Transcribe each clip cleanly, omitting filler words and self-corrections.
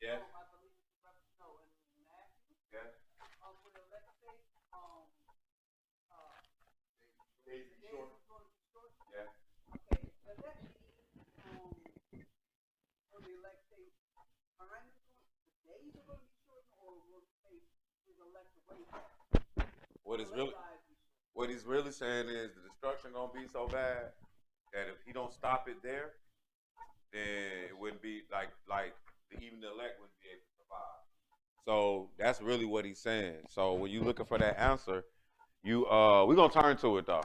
Yeah. I believe in Matthew. Yeah. For the elect sake, days is going to be short. Yeah. Okay. Does that mean for the elect sake, time is going, the days are going to be shortened, or will say his elect away? What he's really saying is the destruction gonna be so bad that if he don't stop it there, then it wouldn't be like even the elect wouldn't be able to survive. So that's really what he's saying. So when you looking for that answer, you we're gonna turn to it though,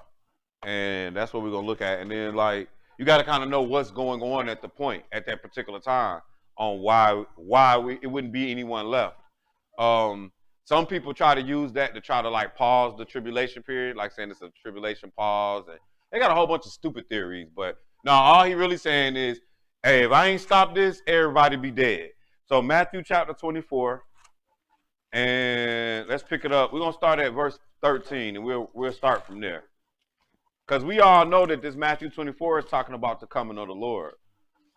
and that's what we're gonna look at. And then like you got to kind of know what's going on at the point at that particular time on why it wouldn't be anyone left. Um, some people try to use that to try to like pause the tribulation period, like saying it's a tribulation pause, and they got a whole bunch of stupid theories. But no, all he really saying is, hey, if I ain't stop this, everybody be dead. So Matthew chapter 24, and let's pick it up. We're gonna start at verse 13, and we'll start from there, because we all know that this Matthew 24 is talking about the coming of the Lord.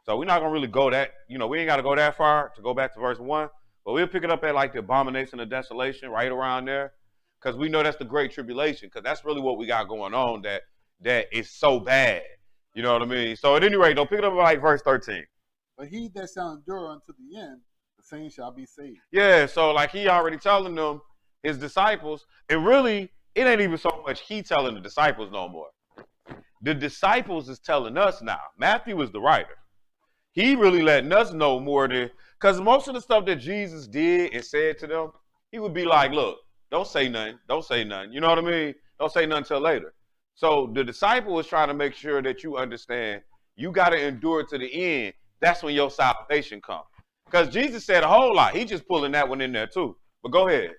So we're not gonna really go that, we ain't got to go that far to go back to verse 1. But we'll pick it up at like the abomination of desolation, right around there, because we know that's the great tribulation, because that's really what we got going on that is so bad. You know what I mean? So at any rate, don't pick it up at like verse 13. But he that shall endure unto the end, the same shall be saved. Yeah, so like he already telling them, his disciples, and really, it ain't even so much he telling the disciples no more. The disciples is telling us now. Matthew is the writer. He really letting us know more than, because most of the stuff that Jesus did and said to them, he would be like, look, don't say nothing. Don't say nothing. You know what I mean? Don't say nothing till later. So the disciple is trying to make sure that you understand you got to endure to the end. That's when your salvation comes. Because Jesus said a whole lot. He just pulling that one in there too. But go ahead.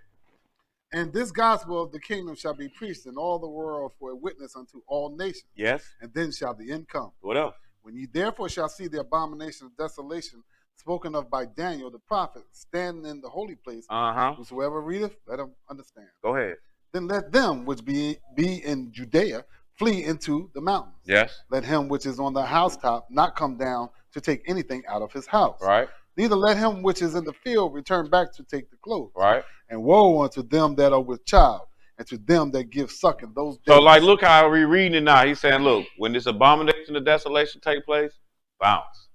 And this gospel of the kingdom shall be preached in all the world for a witness unto all nations. Yes. And then shall the end come. What else? When ye therefore shall see the abomination of desolation spoken of by Daniel the prophet, standing in the holy place, whosoever readeth, let him understand. Go ahead. Then let them which be in Judea flee into the mountains. Yes. Let him which is on the housetop not come down to take anything out of his house. Right. Neither let him which is in the field return back to take the clothes. Right. And woe unto them that are with child, and to them that give suck in those days. So like, look how we're reading it now. He's saying, look, when this abomination of desolation take place, bounce.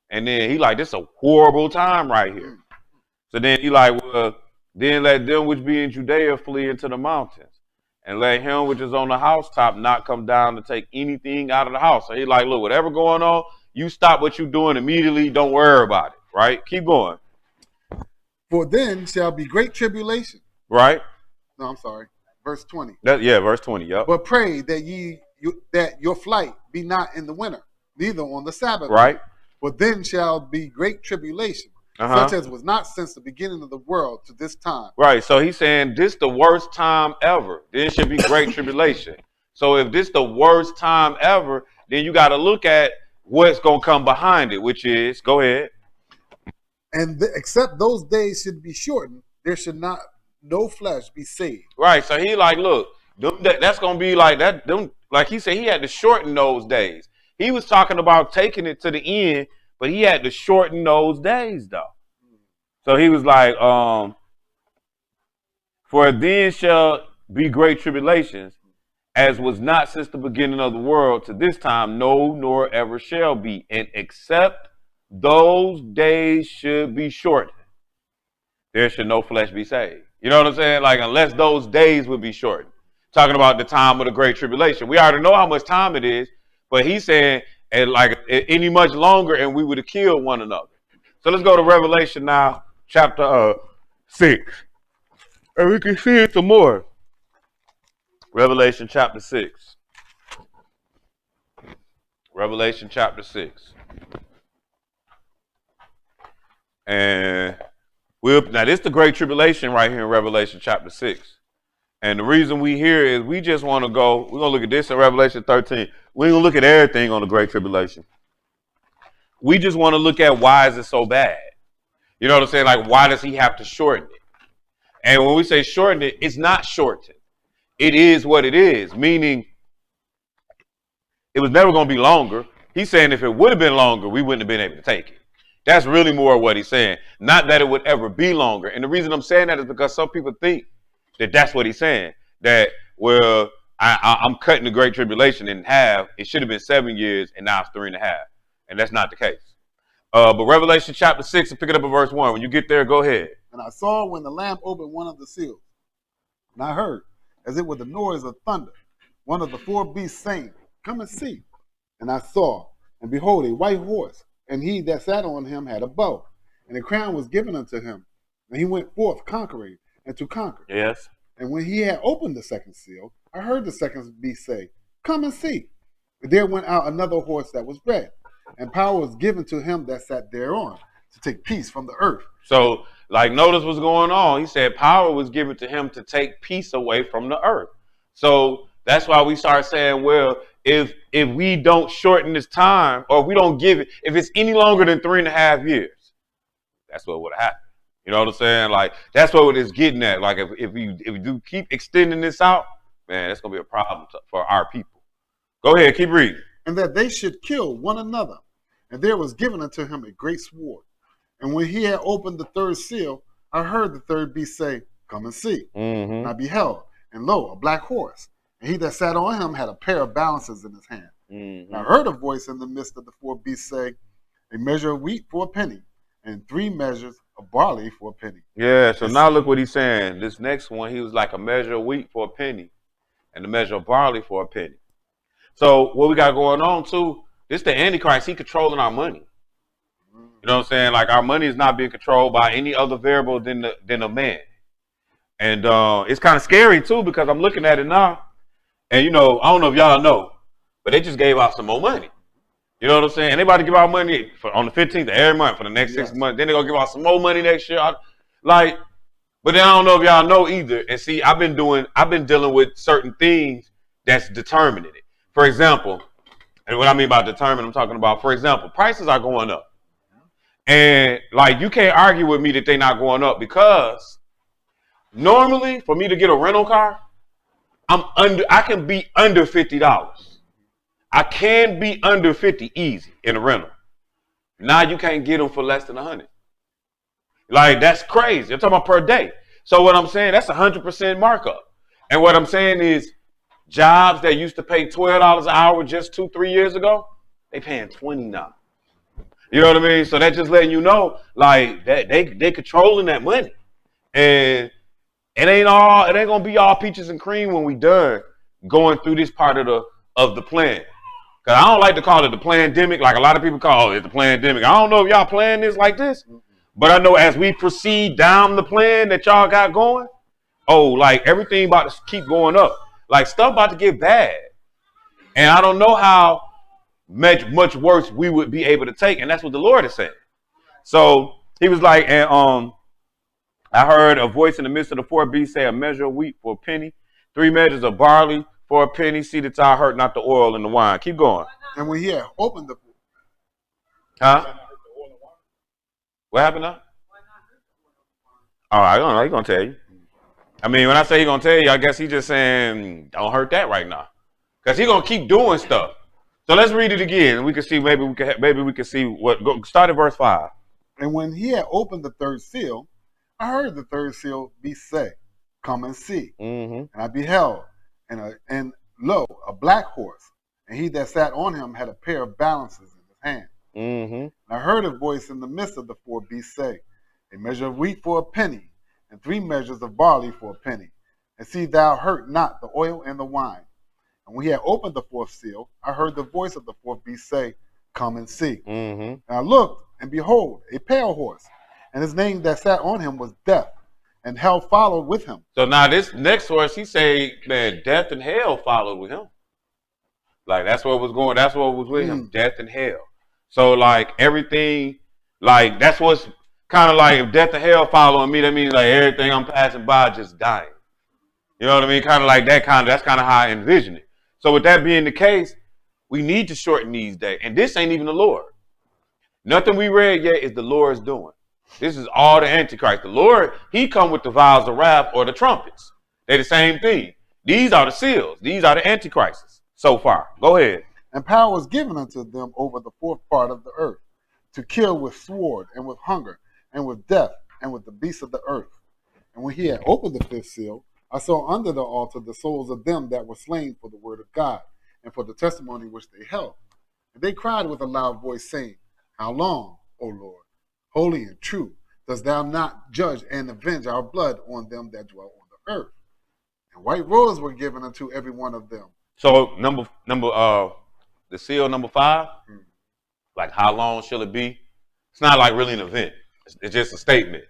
And then he like, this is a horrible time right here. So then he like, well, then let them which be in Judea flee into the mountains. And let him which is on the housetop not come down to take anything out of the house. So he like, look, whatever going on, you stop what you're doing immediately. Don't worry about it. Right? Keep going. For then shall be great tribulation. Right? No, I'm sorry. Verse 20. Verse 20. Yep. But pray that that your flight be not in the winter, neither on the Sabbath. Right. For then shall be great tribulation, such as was not since the beginning of the world to this time. Right. So he's saying this the worst time ever. Then should be great tribulation. So if this the worst time ever, then you got to look at what's going to come behind it, which is, go ahead. And except those days should be shortened, there should not no flesh be saved. Right. So he like, look, that's gonna be like that. Like he said, he had to shorten those days. He was talking about taking it to the end, but he had to shorten those days though. So he was like, for then shall be great tribulations, as was not since the beginning of the world to this time, no, nor ever shall be, and except those days should be shortened, there should no flesh be saved. You know what I'm saying? Like, unless those days would be shortened. Talking about the time of the great tribulation. We already know how much time it is, but he's saying, and like any much longer, and we would have killed one another. So let's go to Revelation now, chapter 6. And we can see it some more. Revelation chapter 6. Revelation chapter 6. And now this is the great tribulation right here in Revelation chapter 6. And the reason we here is we just want to go, we're going to look at this in Revelation 13. We're going to look at everything on the great tribulation. We just want to look at why is it so bad? You know what I'm saying? Like, why does he have to shorten it? And when we say shorten it, it's not shortened. It is what it is, meaning it was never going to be longer. He's saying if it would have been longer, we wouldn't have been able to take it. That's really more what he's saying. Not that it would ever be longer. And the reason I'm saying that is because some people think that that's what he's saying. That, well, I'm cutting the Great Tribulation in half. It should have been 7 years, and now it's 3.5. And that's not the case. But Revelation chapter 6, and pick it up at verse 1. When you get there, go ahead. And I saw when the Lamb opened one of the seals, and I heard, as it were the noise of thunder, one of the 4 beasts saying, Come and see. And I saw, and behold, a white horse, and he that sat on him had a bow, and a crown was given unto him. And he went forth conquering and to conquer. Yes. And when he had opened the second seal, I heard the second beast say, Come and see. And there went out another horse that was red, and power was given to him that sat thereon, to take peace from the earth. So, like, notice what's going on. He said power was given to him to take peace away from the earth. So that's why we start saying, well, if we don't shorten this time, or if we don't give it, if it's any longer than 3.5 years, that's what would happen. You know what I'm saying? Like, that's what it's getting at. Like, if we do keep extending this out, man, that's gonna be a problem for our people. Go ahead, keep reading. And that they should kill one another. And there was given unto him a great sword. And when he had opened the third seal, I heard the third beast say, Come and see. Mm-hmm. And I beheld, and lo, a black horse. And he that sat on him had a pair of balances in his hand. Mm-hmm. And I heard a voice in the midst of the 4 beasts say, A measure of wheat for a penny, and 3 measures of barley for a penny. Yeah, so now look what he's saying. This next one, he was like a measure of wheat for a penny, and a measure of barley for a penny. So what we got going on too, this the Antichrist, he controlling our money. You know what I'm saying? Like, our money is not being controlled by any other variable than a man. And it's kind of scary too, because I'm looking at it now. And, you know, I don't know if y'all know, but they just gave out some more money. You know what I'm saying? And they about to give out money on the 15th of every month for the next 6 months. Then they're going to give out some more money next year. But then I don't know if y'all know either. And see, I've been dealing with certain things that's determining it. For example, and what I mean by determine, I'm talking about, for example, prices are going up. And, like, you can't argue with me that they're not going up, because normally for me to get a rental car, I can be under $50. I can be under 50 easy in a rental. Now you can't get them for less than 100. Like, that's crazy. I'm talking about per day. So what I'm saying, that's 100% markup. And what I'm saying is, jobs that used to pay $12 an hour just 2-3 years ago, they paying $20 now. You know what I mean? So that's just letting you know, like, that they controlling that money. And it ain't gonna be all peaches and cream when we done going through this part of the plan. Cause I don't like to call it the pandemic, like a lot of people call it the pandemic. I don't know if y'all playing this like this, but I know as we proceed down the plan that y'all got going, like, everything about to keep going up. Like, stuff about to get bad. And I don't know how much worse we would be able to take. And that's what the Lord is saying. So he was like, and I heard a voice in the midst of the 4 beasts say, a measure of wheat for a penny, 3 measures of barley for a penny. See that I hurt not the oil and the wine. Keep going. And when he had opened the... Huh? What happened now? Oh, I don't know. He's going to tell you. I mean, when I say he's going to tell you, I guess he's just saying, don't hurt that right now. Because he's going to keep doing stuff. So let's read it again, and we can see, maybe we can see what, start at verse 5. And when he had opened the third seal, I heard the third seal be say, Come and see. Mm-hmm. And I beheld, and lo, a black horse, and he that sat on him had a pair of balances in his hand. Mm-hmm. And I heard a voice in the midst of the 4 beasts say, A measure of wheat for a penny, and 3 measures of barley for a penny. And see thou hurt not the oil and the wine. And when he had opened the 4th seal, I heard the voice of the 4th beast say, Come and see. Mm-hmm. And I looked, and behold, a pale horse, and his name that sat on him was Death, and hell followed with him. So now this next horse, he say, man, death and hell followed with him. Like, that's what was with him, death and hell. So, like, everything, like, that's what's kind of like, if death and hell following me, that means, like, everything I'm passing by just dying. You know what I mean? Kind of like that that's kind of how I envision it. So with that being the case, we need to shorten these days. And this ain't even the Lord. Nothing we read yet is the Lord's doing. This is all the Antichrist. The Lord, he come with the vials of wrath or the trumpets. They're the same thing. These are the seals. These are the Antichrists so far. Go ahead. And power was given unto them over the 4th part of the earth, to kill with sword, and with hunger, and with death, and with the beasts of the earth. And when he had opened the fifth seal, I saw under the altar the souls of them that were slain for the word of God, and for the testimony which they held. And they cried with a loud voice, saying, How long, O Lord, holy and true, dost thou not judge and avenge our blood on them that dwell on the earth? And white robes were given unto every one of them. So the seal number 5, like how long shall it be? It's not like really an event. It's just a statement.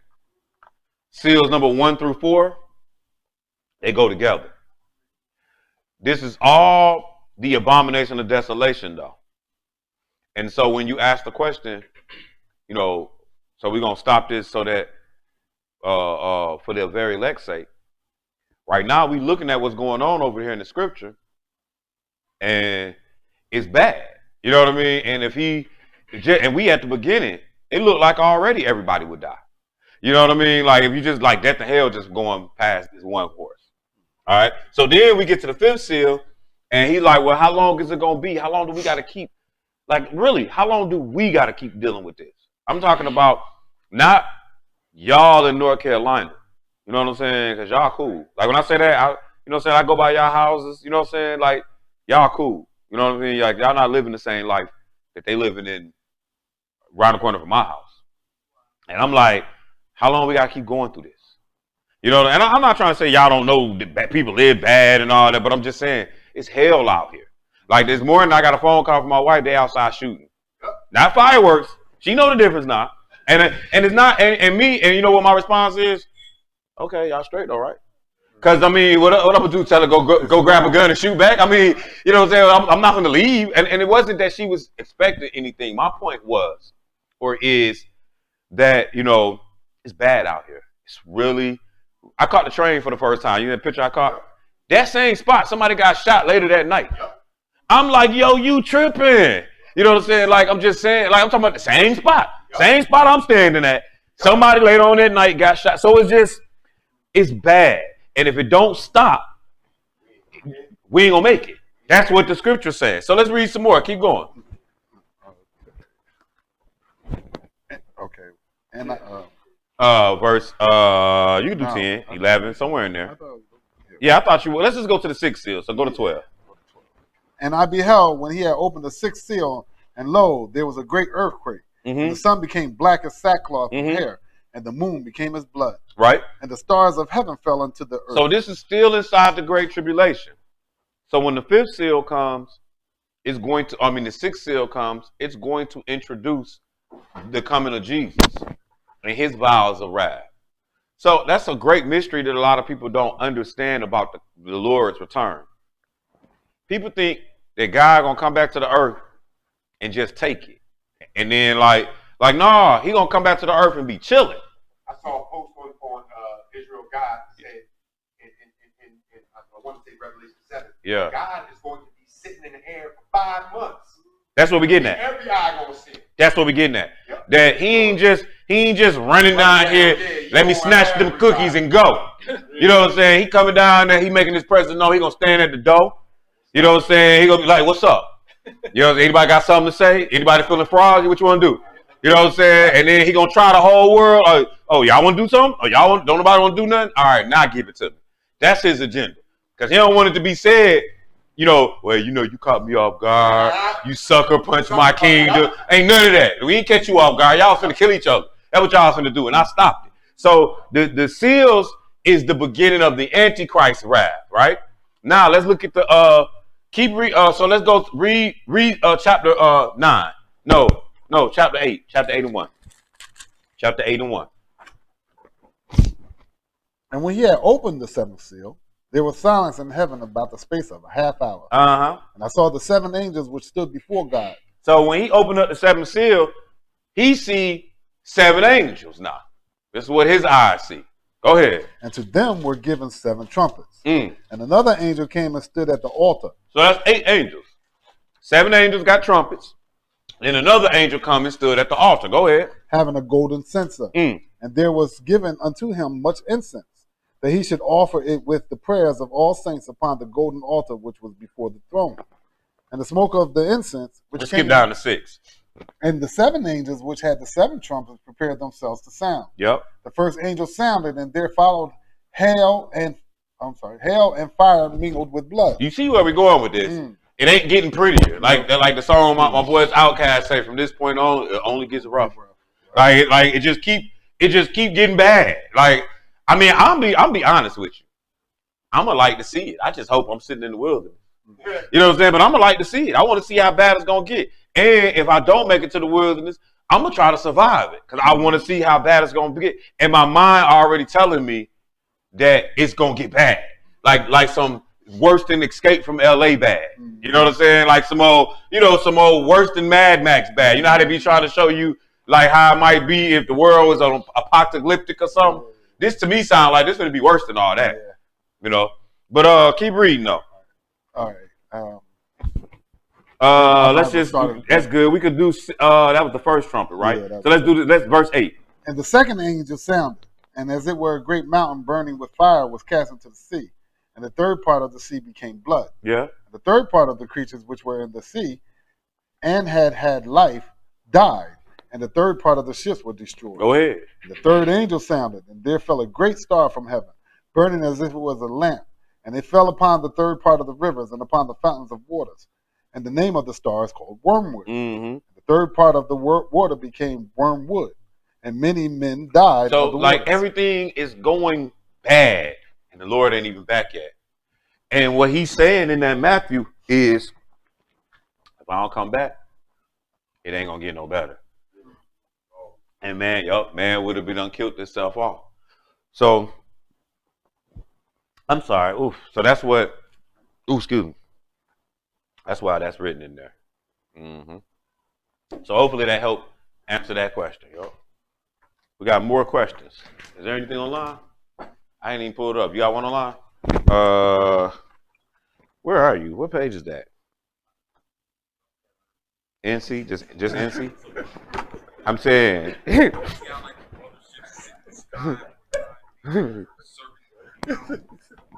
Seals number 1 through 4, they go together. This is all the abomination of desolation, though. And so when you ask the question, so we're going to stop this so that for their very elect's sake. Right now, we're looking at what's going on over here in the scripture, and it's bad. You know what I mean? And and we at the beginning, it looked like already everybody would die. You know what I mean? Like if you just like death to hell just going past this one course. All right. So then we get to the 5th seal, and he's like, well, how long is it going to be? How long do we got to keep? Like, really, how long do we got to keep dealing with this? I'm talking about not y'all in North Carolina. You know what I'm saying? Because y'all cool. Like, when I say that, I go by y'all houses. You know what I'm saying? Like, y'all cool. You know what I mean? Like, y'all not living the same life that they living in around the corner from my house. And I'm like, how long we got to keep going through this? You know, and I'm not trying to say y'all don't know that people live bad and all that, but I'm just saying it's hell out here. Like this morning, I got a phone call from my wife. They outside shooting, not fireworks. She know the difference now, and it's not. And me, and you know what my response is? Okay, y'all straight, all right? Because I mean, what I'm gonna do? Tell her go grab a gun and shoot back? I mean, you know what I'm saying? I'm not gonna leave. And it wasn't that she was expecting anything. My point was, or is that it's bad out here. It's really. I caught the train for the first time. You know the picture I caught? That same spot, somebody got shot later that night. I'm like, yo, you tripping. You know what I'm saying? Like, I'm just saying, like, I'm talking about the same spot. Same spot I'm standing at. Somebody later on that night got shot. So it's bad. And if it don't stop, we ain't gonna make it. That's what the scripture says. So let's read some more. Keep going. Okay. And verse, you can do 10, 11, somewhere in there. Yeah, I thought you would. Let's just go to the 6th seal. So go to 12. And I beheld when he had opened the 6th seal, and lo, there was a great earthquake. And the sun became black as sackcloth of hair, and the moon became as blood. Right. And the stars of heaven fell into the earth. So this is still inside the Great Tribulation. So when the 5th seal comes, the 6th seal comes, it's going to introduce the coming of Jesus and his vials of wrath. So that's a great mystery that a lot of people don't understand about the Lord's return. People think that God gonna come back to the earth and just take it. And then like nah, he gonna come back to the earth and be chilling. I saw a post on Israel God said in I want to say Revelation 7. Yeah. God is going to be sitting in the air for 5 months. That's what we're getting at. Every eye gonna see it. That's what we're getting at. Yep. That he ain't just running down here. Let me snatch them cookies and go. You know what I'm saying? He coming down there. He making his presence known. He gonna stand at the door. You know what I'm saying? He gonna be like, "What's up? You know, anybody got something to say? Anybody feeling froggy? What you want to do? You know what I'm saying?" And then he gonna try the whole world. Oh, y'all want to do something? Oh, don't nobody want to do nothing? All right, now give it to me. That's his agenda. Because he don't want it to be said, well, you caught me off guard. You sucker punch my king. Ain't none of that. We ain't catch you off guard. Y'all finna kill each other. That's what y'all finna do. And I stopped it. So the seals is the beginning of the Antichrist wrath, right? Now let's look at the so let's go read chapter 9. No, chapter 8. Chapter 8 and 1. Chapter 8 and 1. And when he had opened the 7th seal, there was silence in heaven about the space of a half hour. And I saw the 7 angels which stood before God. So when he opened up the 7th seal, he see 7 angels now. This is what his eyes see. Go ahead. And to them were given 7 trumpets. And another angel came and stood at the altar. So that's 8 angels. 7 angels got trumpets. Then another angel come and stood at the altar. Go ahead. Having a golden censer. And there was given unto him much incense, that he should offer it with the prayers of all saints upon the golden altar which was before the throne. And the smoke of the incense, which Let's skip down to 6. And the 7 angels, which had the 7 trumpets, prepared themselves to sound. Yep. The first angel sounded, and there followed hail and fire mingled with blood. You see where we're going with this? It ain't getting prettier. Like the song my boys Outkast say, from this point on, it only gets rougher. Like it just keep getting bad. Like, I mean, I'll be honest with you. I'm gonna like to see it. I just hope I'm sitting in the wilderness. You know what I'm saying? But I'm gonna like to see it. I want to see how bad it's gonna get. And if I don't make it to the wilderness, I'm gonna try to survive it because I want to see how bad it's gonna get. And my mind already telling me that it's gonna get bad. Like some worse than Escape from LA bad. You know what I'm saying? Like some old worse than Mad Max bad. You know how they be trying to show you like how it might be if the world was apocalyptic or something. This to me sounds like this gonna be worse than all that. Yeah. You know. But keep reading though. All right. That's good. We could do that was the first trumpet, right? Yeah, so let's do this. Let's verse 8. And the second angel sounded, and as it were a great mountain burning with fire was cast into the sea, and the third part of the sea became blood. Yeah. And the third part of the creatures which were in the sea and had life died, and the third part of the ships were destroyed. Go ahead. And the third angel sounded, and there fell a great star from heaven, burning as if it was a lamp, and it fell upon the third part of the rivers and upon the fountains of waters. And the name of the star is called Wormwood. Mm-hmm. The third part of the water became wormwood, and many men died. So, of the like, waters. everything is going bad, and the Lord ain't even back yet. And what he's saying in that Matthew is, if I don't come back, it ain't gonna get no better. And man would have been unkilled himself off. So, I'm sorry. Oof. So that's what. Excuse me. That's why that's written in there. Mm-hmm. So hopefully that helped answer that question, yo. We got more questions. Is there anything online? I ain't even pulled it up. You got one online? Where are you? What page is that? NC? Just NC? I'm saying.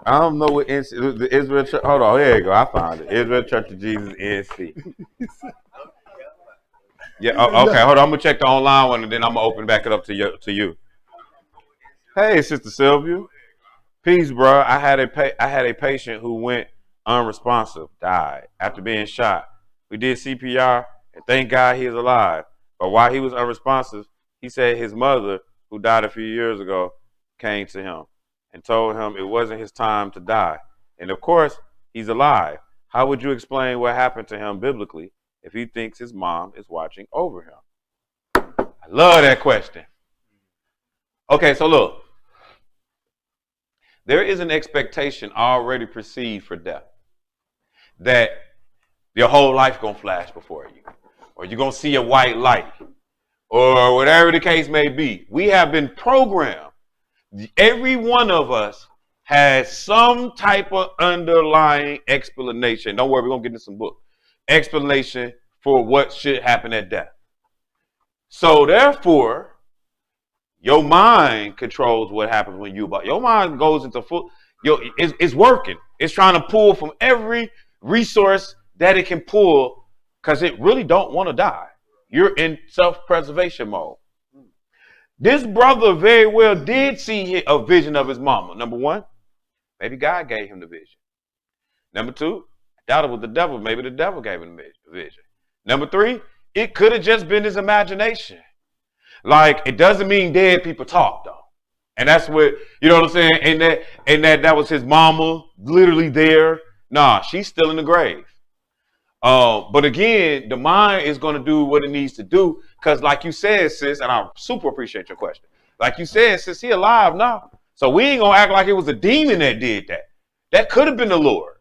I don't know what NC, the Israel Church. Hold on, here you go. I found it. Israel Church of Jesus NC. Yeah. Okay. Hold on. I'm gonna check the online one, and then I'm gonna open back it up to you. Hey, Sister Sylvia. Peace, bro. I had a patient who went unresponsive, died after being shot. We did CPR, and thank God he is alive. But while he was unresponsive, he said his mother, who died a few years ago, came to him and told him it wasn't his time to die. And of course, he's alive. How would you explain what happened to him biblically if he thinks his mom is watching over him? I love that question. Okay, so look. There is an expectation already perceived for death. That your whole life gonna flash before you. Or you're gonna see a white light. Or whatever the case may be. We have been programmed. Every one of us has some type of underlying explanation. Don't worry, we're going to get into some book. Explanation for what should happen at death. So therefore, your mind controls what happens when you about. Your mind goes into full, it's working. It's trying to pull from every resource that it can pull because it really don't want to die. You're in self-preservation mode. This brother very well did see a vision of his mama. Number one, maybe God gave him the vision. Number two, I doubt it was the devil. Maybe the devil gave him the vision. Number three, it could have just been his imagination. Like, it doesn't mean dead people talk, though. And that's what, you know what I'm saying? And that was his mama literally there. Nah, she's still in the grave. But again, the mind is going to do what it needs to do. Because like you said, sis, and I super appreciate your question. Like you said, sis, he alive now. So we ain't going to act like it was a demon that did that. That could have been the Lord.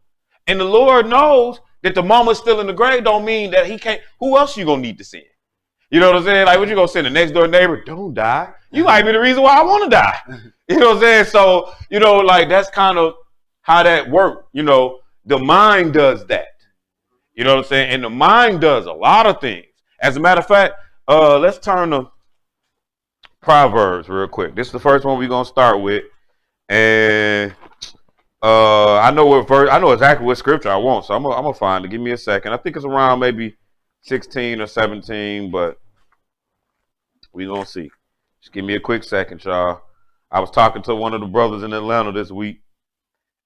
And the Lord knows that the mama's still in the grave don't mean that he can't. Who else you going to need to send? You know what I'm saying? Like, what you going to send the next door neighbor? Don't die. You might be the reason why I want to die. You know what I'm saying? So, you know, like that's kind of how that works. You know, the mind does that. You know what I'm saying? And the mind does a lot of things. As a matter of fact, let's turn to Proverbs real quick. This is the first one we're going to start with. And I know what verse, I know exactly what scripture I want. So I'm going to find it. Give me a second. I think it's around maybe 16 or 17, but we gonna see. Just give me a quick second, y'all. I was talking to one of the brothers in Atlanta this week,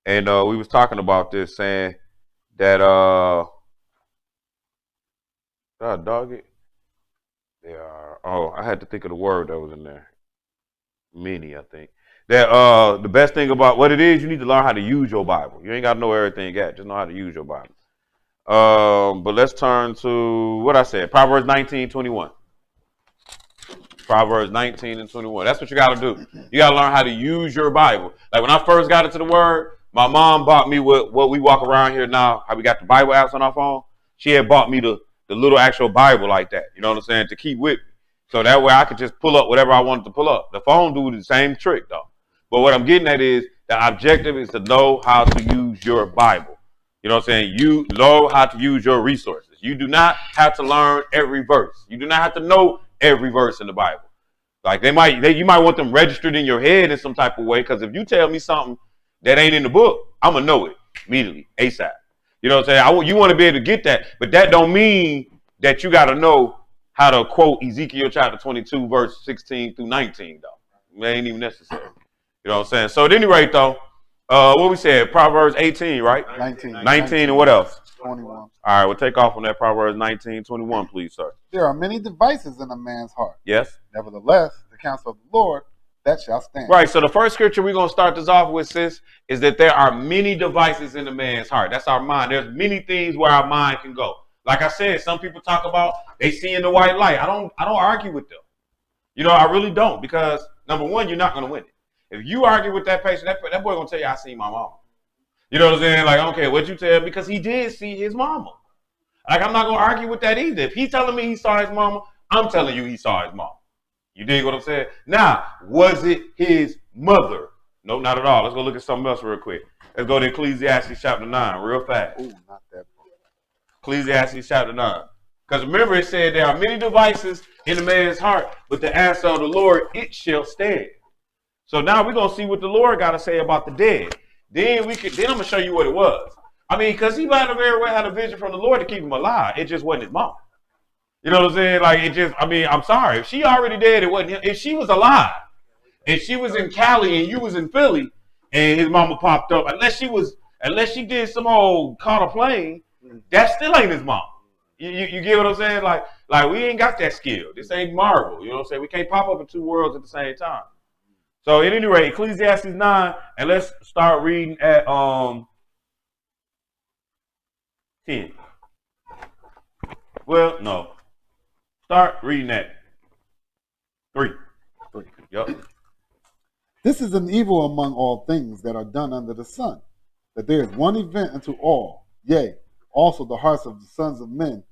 and we was talking about this, saying that dog it. They are. Oh, I had to think of the word that was in there. Many, I think. That the best thing about what it is, you need to learn how to use your Bible. You ain't got to know everything yet. Just know how to use your Bible. But let's turn to what I said. Proverbs 19:21. Proverbs 19 and 21. That's what you got to do. You got to learn how to use your Bible. Like when I first got into the Word, my mom bought me what we walk around here now. How we got the Bible apps on our phone. She had bought me the little actual Bible like that. You know what I'm saying? To keep with me. So that way I could just pull up whatever I wanted to pull up. The phone do the same trick though. But what I'm getting at is the objective is to know how to use your Bible. You know what I'm saying? You know how to use your resources. You do not have to learn every verse. You do not have to know every verse in the Bible. Like you might want them registered in your head in some type of way, because if you tell me something that ain't in the book, I'm gonna know it immediately, ASAP. You know what I'm saying? You want to be able to get that, but that don't mean that you got to know how to quote Ezekiel chapter 22, verse 16 through 19, though. It ain't even necessary. You know what I'm saying? So at any rate, though, what we said, Proverbs 18, right? 19 and what else? 21. All right, we'll take off on that Proverbs 19:21, please, sir. There are many devices in a man's heart. Yes. Nevertheless, the counsel of the Lord, that shall stand. Right, so the first scripture we're going to start this off with, sis, is that there are many devices in a man's heart. That's our mind. There's many things where our mind can go. Like I said, some people talk about they see in the white light. I don't argue with them. You know, I really don't, because number one, you're not going to win it. If you argue with that patient, that boy going to tell you, I seen my mama. You know what I'm saying? Like, I don't care what you tell, because he did see his mama. Like, I'm not going to argue with that either. If he's telling me he saw his mama, I'm telling you he saw his mama. You dig what I'm saying? Now, was it his mother? No, not at all. Let's go look at something else real quick. Let's go to Ecclesiastes chapter 9 real fast. Ooh, not that book. Ecclesiastes chapter 9. Because remember, it said there are many devices in a man's heart, but the answer of the Lord, it shall stand. So now we're going to see what the Lord got to say about the dead. Then I'm going to show you what it was. I mean, because he might have very well had a vision from the Lord to keep him alive. It just wasn't his mom. You know what I'm saying? Like, I'm sorry. If she already dead, it wasn't him. If she was alive, if she was in Cali and you was in Philly and his mama popped up, unless she did some old caught a plane, that still ain't his mom. You get what I'm saying? Like we ain't got that skill. This ain't Marvel. You know what I'm saying? We can't pop up in two worlds at the same time. So at any rate, Ecclesiastes 9, and let's start reading at 10. Well, no. Start reading at 3. Yep. This is an evil among all things that are done under the sun, that there is one event unto all. Yea, also the hearts of the sons of men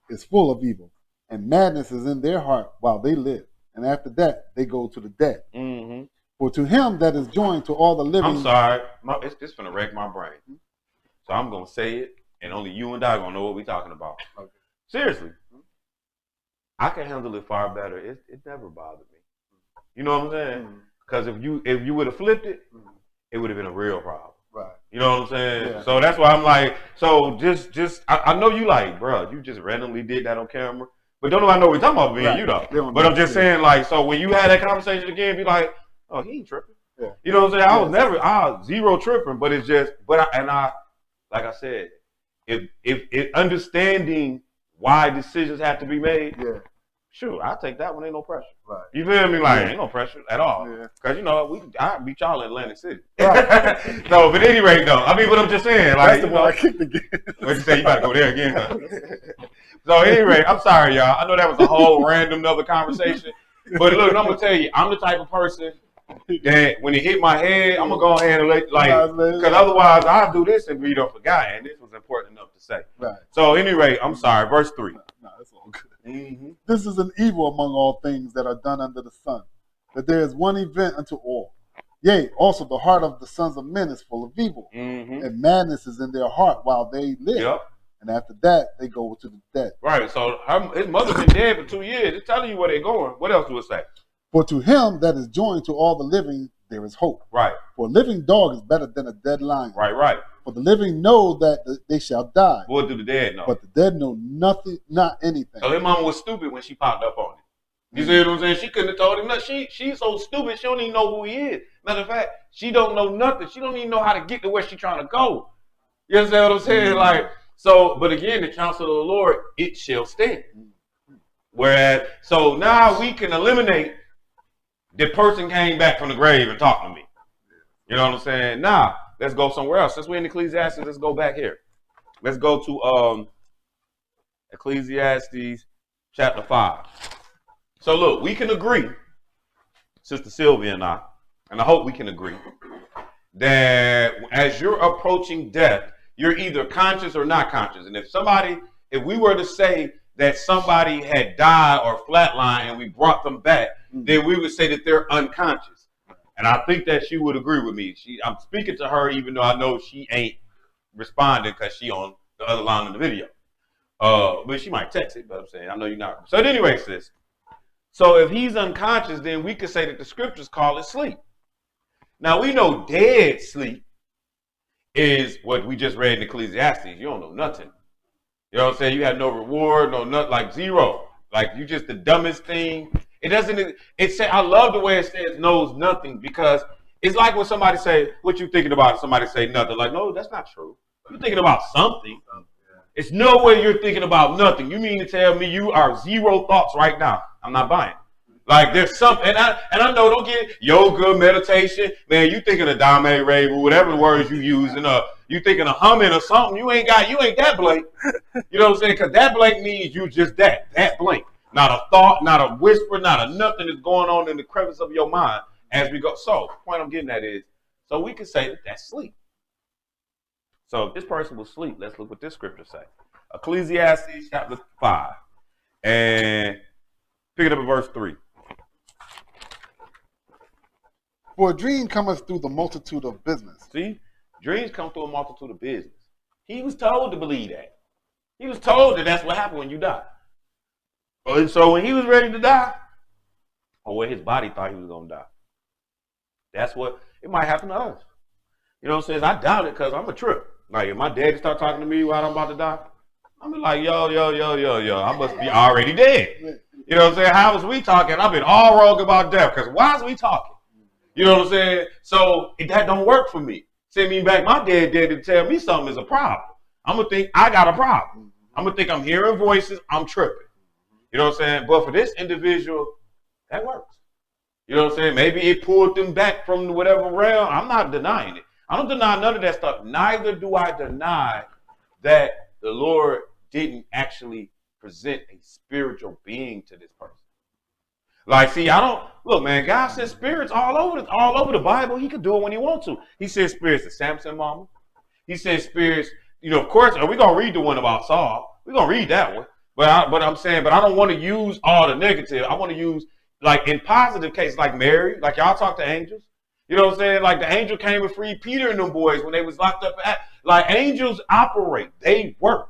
is full of evil, and madness is in their heart while they live. And after that, they go to the dead. Mm-hmm. For to him that is joined to all the living... I'm sorry. It's going to wreck my brain. So I'm going to say it, and only you and I are going to know what we're talking about. Okay. Seriously. I can handle it far better. It never bothered me. You know what I'm saying? Because if you would have flipped it, it would have been a real problem. Right. You know what I'm saying? Yeah. So that's why I'm like, so I know you like, bro, you just randomly did that on camera. But don't nobody know what we're talking about, me and you though. But I'm just saying, like, so when you had that conversation again, be like, oh, he ain't tripping. Yeah. You know what I'm saying? I was zero tripping, but it's just, like I said, if understanding why decisions have to be made, sure, I'll take that one. Ain't no pressure. Right. You feel me? Like, ain't no pressure at all. Because, you know, I beat y'all in Atlantic City. Right. So, but at any rate, though, I mean, but I'm just saying, like, that's the one I kicked again. What you say? You about to go there again, huh? So, anyway, I'm sorry, y'all. I know that was a whole random other conversation. But look, I'm going to tell you, I'm the type of person that when it hit my head, I'm going to go ahead and because otherwise I'll do this and we don't forget. And this was important enough to say. Right. So, anyway, I'm sorry. Verse 3. No, that's all good. Mm-hmm. This is an evil among all things that are done under the sun, that there is one event unto all. Yea, also the heart of the sons of men is full of evil, and madness is in their heart while they live. Yep. And after that, they go to the dead. Right. So his mother's been dead for 2 years. It's telling you where they're going. What else do it say? For to him that is joined to all the living, there is hope. Right. For a living dog is better than a dead lion. Right. For the living know that they shall die. What do the dead know? But the dead know nothing, not anything. So his mama was stupid when she popped up on him. You see what I'm saying? She couldn't have told him nothing. She's so stupid, she don't even know who he is. Matter of fact, she don't know nothing. She don't even know how to get to where she's trying to go. You understand what I'm saying? Like, so, but again, the counsel of the Lord, it shall stand. Whereas, so now we can eliminate the person came back from the grave and talked to me. You know what I'm saying? Now, let's go somewhere else. Since we're in Ecclesiastes, let's go back here. Let's go to Ecclesiastes chapter 5. So look, we can agree, Sister Sylvia and I hope we can agree, that as you're approaching death, you're either conscious or not conscious. And if we were to say that somebody had died or flatlined and we brought them back, then we would say that they're unconscious. And I think that she would agree with me. I'm speaking to her even though I know she ain't responding because she on the other line of the video. But she might text it, but I'm saying, I know you're not. So at any rate, sis. So if he's unconscious, then we could say that the scriptures call it sleep. Now we know dead sleep is what we just read in Ecclesiastes. You don't know nothing. You know what I'm saying? You have no reward, no nothing, like zero. Like you just the dumbest thing. It doesn't, I love the way it says knows nothing, because it's like when somebody say, what you thinking about? Somebody say nothing. Like, no, that's not true. You're thinking about something. It's no way you're thinking about nothing. You mean to tell me you are zero thoughts right now? I'm not buying. Like there's something, and I know, don't get yoga, meditation, man. You thinking of Dame Rave or whatever the words you use, and you thinking of humming or something. You ain't that blank. You know what I'm saying? Because that blank means you just that blank. Not a thought, not a whisper, not a nothing is going on in the crevice of your mind as we go. So the point I'm getting at is, so we can say that that's sleep. So if this person will sleep, let's look what this scripture say. Ecclesiastes chapter 5. And pick it up at verse 3. For a dream cometh through the multitude of business. See? Dreams come through a multitude of business. He was told to believe that. He was told that that's what happened when you die. And so when he was ready to die, or when his body thought he was going to die, that's what, it might happen to us. You know what I'm saying? I doubt it because I'm a trip. Like if my daddy start talking to me while I'm about to die, I'm like, yo, I must be already dead. You know what I'm saying? How was we talking? I've been all wrong about death because why is we talking? You know what I'm saying? So that don't work for me. Send me back my dead to tell me something is a problem. I'm going to think I got a problem. I'm going to think I'm hearing voices. I'm tripping. You know what I'm saying? But for this individual, that works. You know what I'm saying? Maybe it pulled them back from whatever realm. I'm not denying it. I don't deny none of that stuff. Neither do I deny that the Lord didn't actually present a spiritual being to this person. Like, see, look, man, God said spirits all over the Bible. He could do it when he wants to. He said spirits to Samson, mama. He said spirits, of course, are we going to read the one about Saul? We're going to read that one. But I'm saying, I don't want to use all the negative. I want to use, like, in positive cases, like Mary, like y'all talk to angels. You know what I'm saying? Like the angel came and freed Peter and them boys when they was locked up. Like angels operate. They work.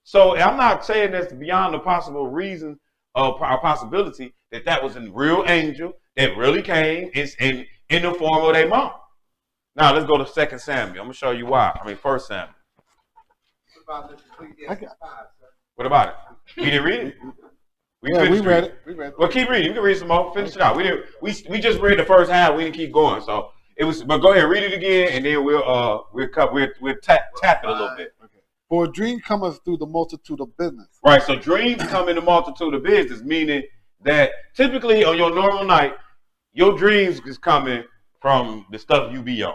So I'm not saying that's beyond the possible reason or possibility that was a real angel that really came in the form of their mom. Now let's go to 2 Samuel. I'm going to show you why. 1 Samuel. What about it? We didn't read it? We read it. Well, keep reading. You can read some more. Finish it out. We just read the first half. We didn't keep going. So it was. But go ahead, read it again, and then we'll tap it a little bit. Okay. For a dream cometh through the multitude of business. Right. So dreams come in the multitude of business, meaning that typically on your normal night, your dreams is coming from the stuff you be on.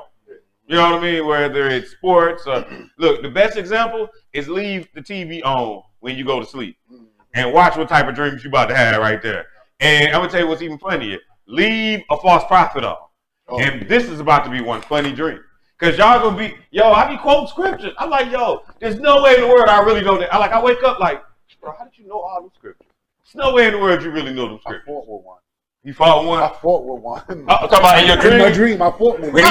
You know what I mean? Whether it's sports or look, the best example is leave the TV on when you go to sleep. And watch what type of dreams you about to have right there. And I'm going to tell you what's even funnier. Leave a false prophet on. Oh. And this is about to be one funny dream. Because y'all going to be, I be quoting scriptures. I'm like, there's no way in the world I really know that. I wake up like, bro, how did you know all them scriptures? There's no way in the world you really know them scriptures. I fought with one. You fought one? I fought with one. I'm talking about in your dream? In my dream, I fought with one.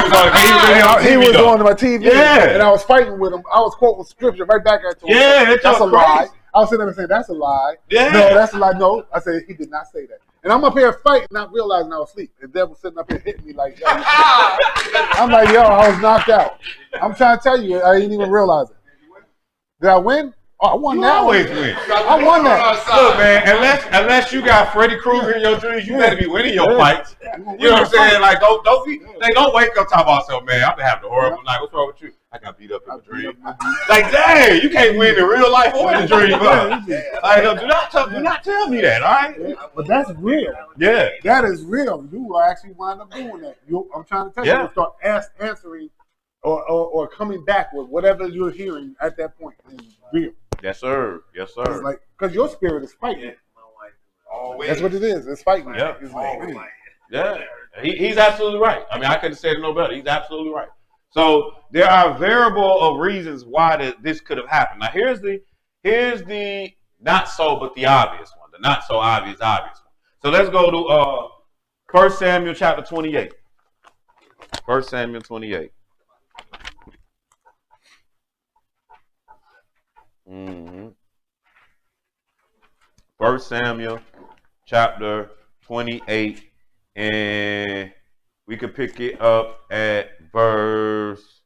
He was on my TV. Yeah. And I was fighting with him. I was quoting scripture right back at him. Yeah, that's a lie. I was sitting there saying, that's a lie. Yeah. No, that's a lie. No. I said, he did not say that. And I'm up here fighting, not realizing I was asleep. The devil sitting up here hitting me like, yo. I'm like, yo, I was knocked out. I'm trying to tell you, I didn't even realize it. Did I win? Oh, I won You that always one. win. I won that. Look, man, unless you got Freddy Krueger in your dreams, you better be winning your fights. You know what I'm saying? Like, don't wake up talking about yourself, man. I'm gonna have the horrible night. What's wrong with you? I got beat up in a dream. Like, dang, you can't win in real life or in the dream. Like, do not tell me that, all right? But that's real. Yeah. That is real. You will actually wind up doing that. I'm trying to tell you, you'll start answering or coming back with whatever you're hearing at that point. It's real. Yes, sir. Yes, sir. It's like, because your spirit is fighting. Always. That's what it is. It's fighting. Yeah. It's like, man. Yeah, he's absolutely right. I mean, I couldn't say it no better. He's absolutely right. So there are variable of reasons why this could have happened. Now here's the not so but the obvious one, the not so obvious one. So let's go to 1 Samuel chapter 28. 1 Samuel 28. Mm-hmm. 1 Samuel chapter 28, and we could pick it up at verse.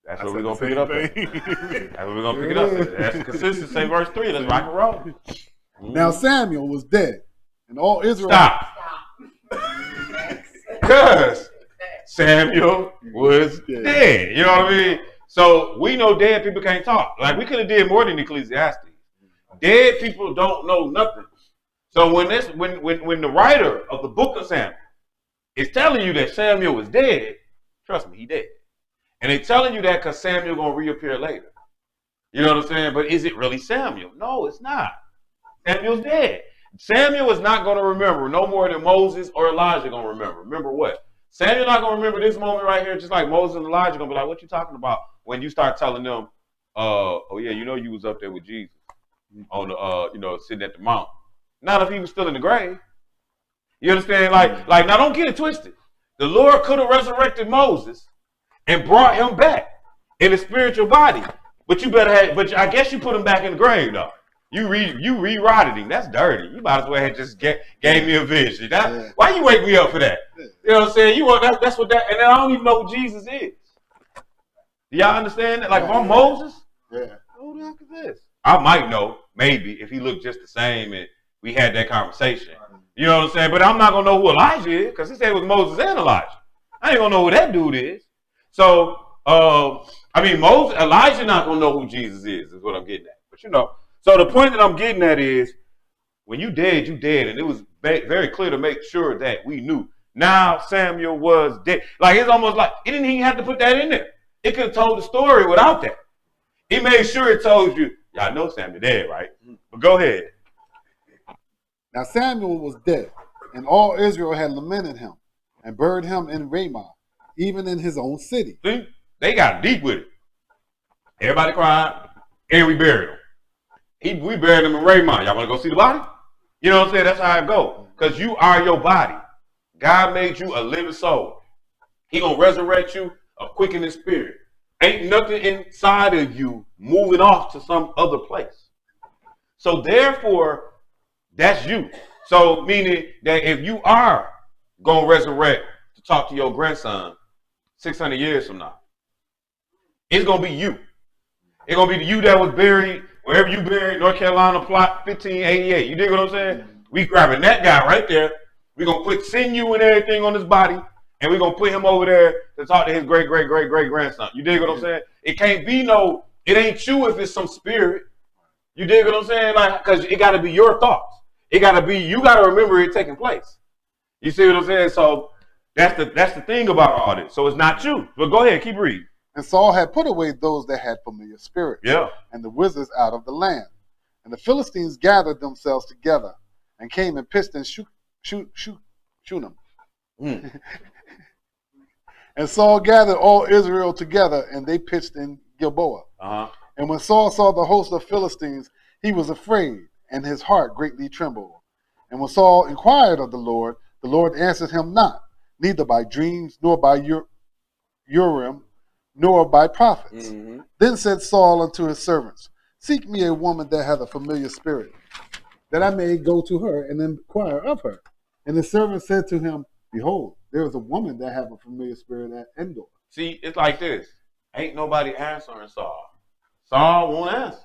That's where we're gonna pick it up at. That's where we're gonna pick it up at. That's consistent. Say verse 3. Let's rock and roll. Mm-hmm. Now Samuel was dead, and all Israel. Stop. Because Samuel was dead. You know what I mean? So we know dead people can't talk. Like, we could have did more than Ecclesiastes. Dead people don't know nothing. So when the writer of the book of Samuel is telling you that Samuel was dead, trust me, he dead. And they're telling you that because Samuel gonna reappear later. You know what I'm saying? But is it really Samuel? No, it's not. Samuel's dead. Samuel is not gonna remember no more than Moses or Elijah gonna remember. Remember what? Samuel not gonna remember this moment right here, just like Moses and Elijah gonna be like, what you talking about? When you start telling them, oh yeah, you know you was up there with Jesus on the sitting at the mountain. Not if he was still in the grave. You understand? Like now don't get it twisted. The Lord could have resurrected Moses and brought him back in a spiritual body. But I guess you put him back in the grave though. You re-rotted him. That's dirty. You might as well have just gave me a vision. Why you wake me up for that? You know what I'm saying? That's what that, and then I don't even know who Jesus is. Do y'all understand that? Like, if I'm Moses, who the heck is this? I might know, maybe, if he looked just the same and we had that conversation. You know what I'm saying? But I'm not going to know who Elijah is, because he said it was Moses and Elijah. I ain't going to know who that dude is. So, Elijah not going to know who Jesus is what I'm getting at. But so the point that I'm getting at is, when you dead, you dead. And it was very clear to make sure that we knew. Now Samuel was dead. Like, it's almost like, it didn't even have to put that in there. It could have told the story without that. He made sure it told you, y'all know Samuel dead, right? But go ahead. Now Samuel was dead, and all Israel had lamented him, and buried him in Ramah, even in his own city. See? They got deep with it. Everybody cried, and we buried him. We buried him in Ramah. Y'all want to go see the body? You know what I'm saying? That's how it goes. Because you are your body. God made you a living soul. He going to resurrect you, a quickening spirit. Ain't nothing inside of you moving off to some other place. So therefore, that's you. So meaning that if you are going to resurrect to talk to your grandson 600 years from now, it's going to be you. It's going to be you that was buried wherever you buried, North Carolina plot 1588. You dig what I'm saying? We grabbing that guy right there. We're going to put sinew and everything on his body, and we're going to put him over there to talk to his great-great-great-great-grandson. You dig what I'm saying? It can't be it ain't you if it's some spirit. You dig what I'm saying? Like, because it got to be your thoughts. It got to be, you got to remember it taking place. You see what I'm saying? So that's the thing about all this. So it's not you. But go ahead, keep reading. And Saul had put away those that had familiar spirits, and the wizards out of the land. And the Philistines gathered themselves together and came and pitched in Shunem. And Saul gathered all Israel together, and they pitched in Gilboa. And when Saul saw the host of Philistines, he was afraid, and his heart greatly trembled. And when Saul inquired of the Lord answered him not, neither by dreams, nor by Urim, nor by prophets. Mm-hmm. Then said Saul unto his servants, Seek me a woman that hath a familiar spirit, that I may go to her and inquire of her. And the servant said to him, Behold, there is a woman that hath a familiar spirit at Endor. See, it's like this. Ain't nobody answering Saul. Saul won't answer.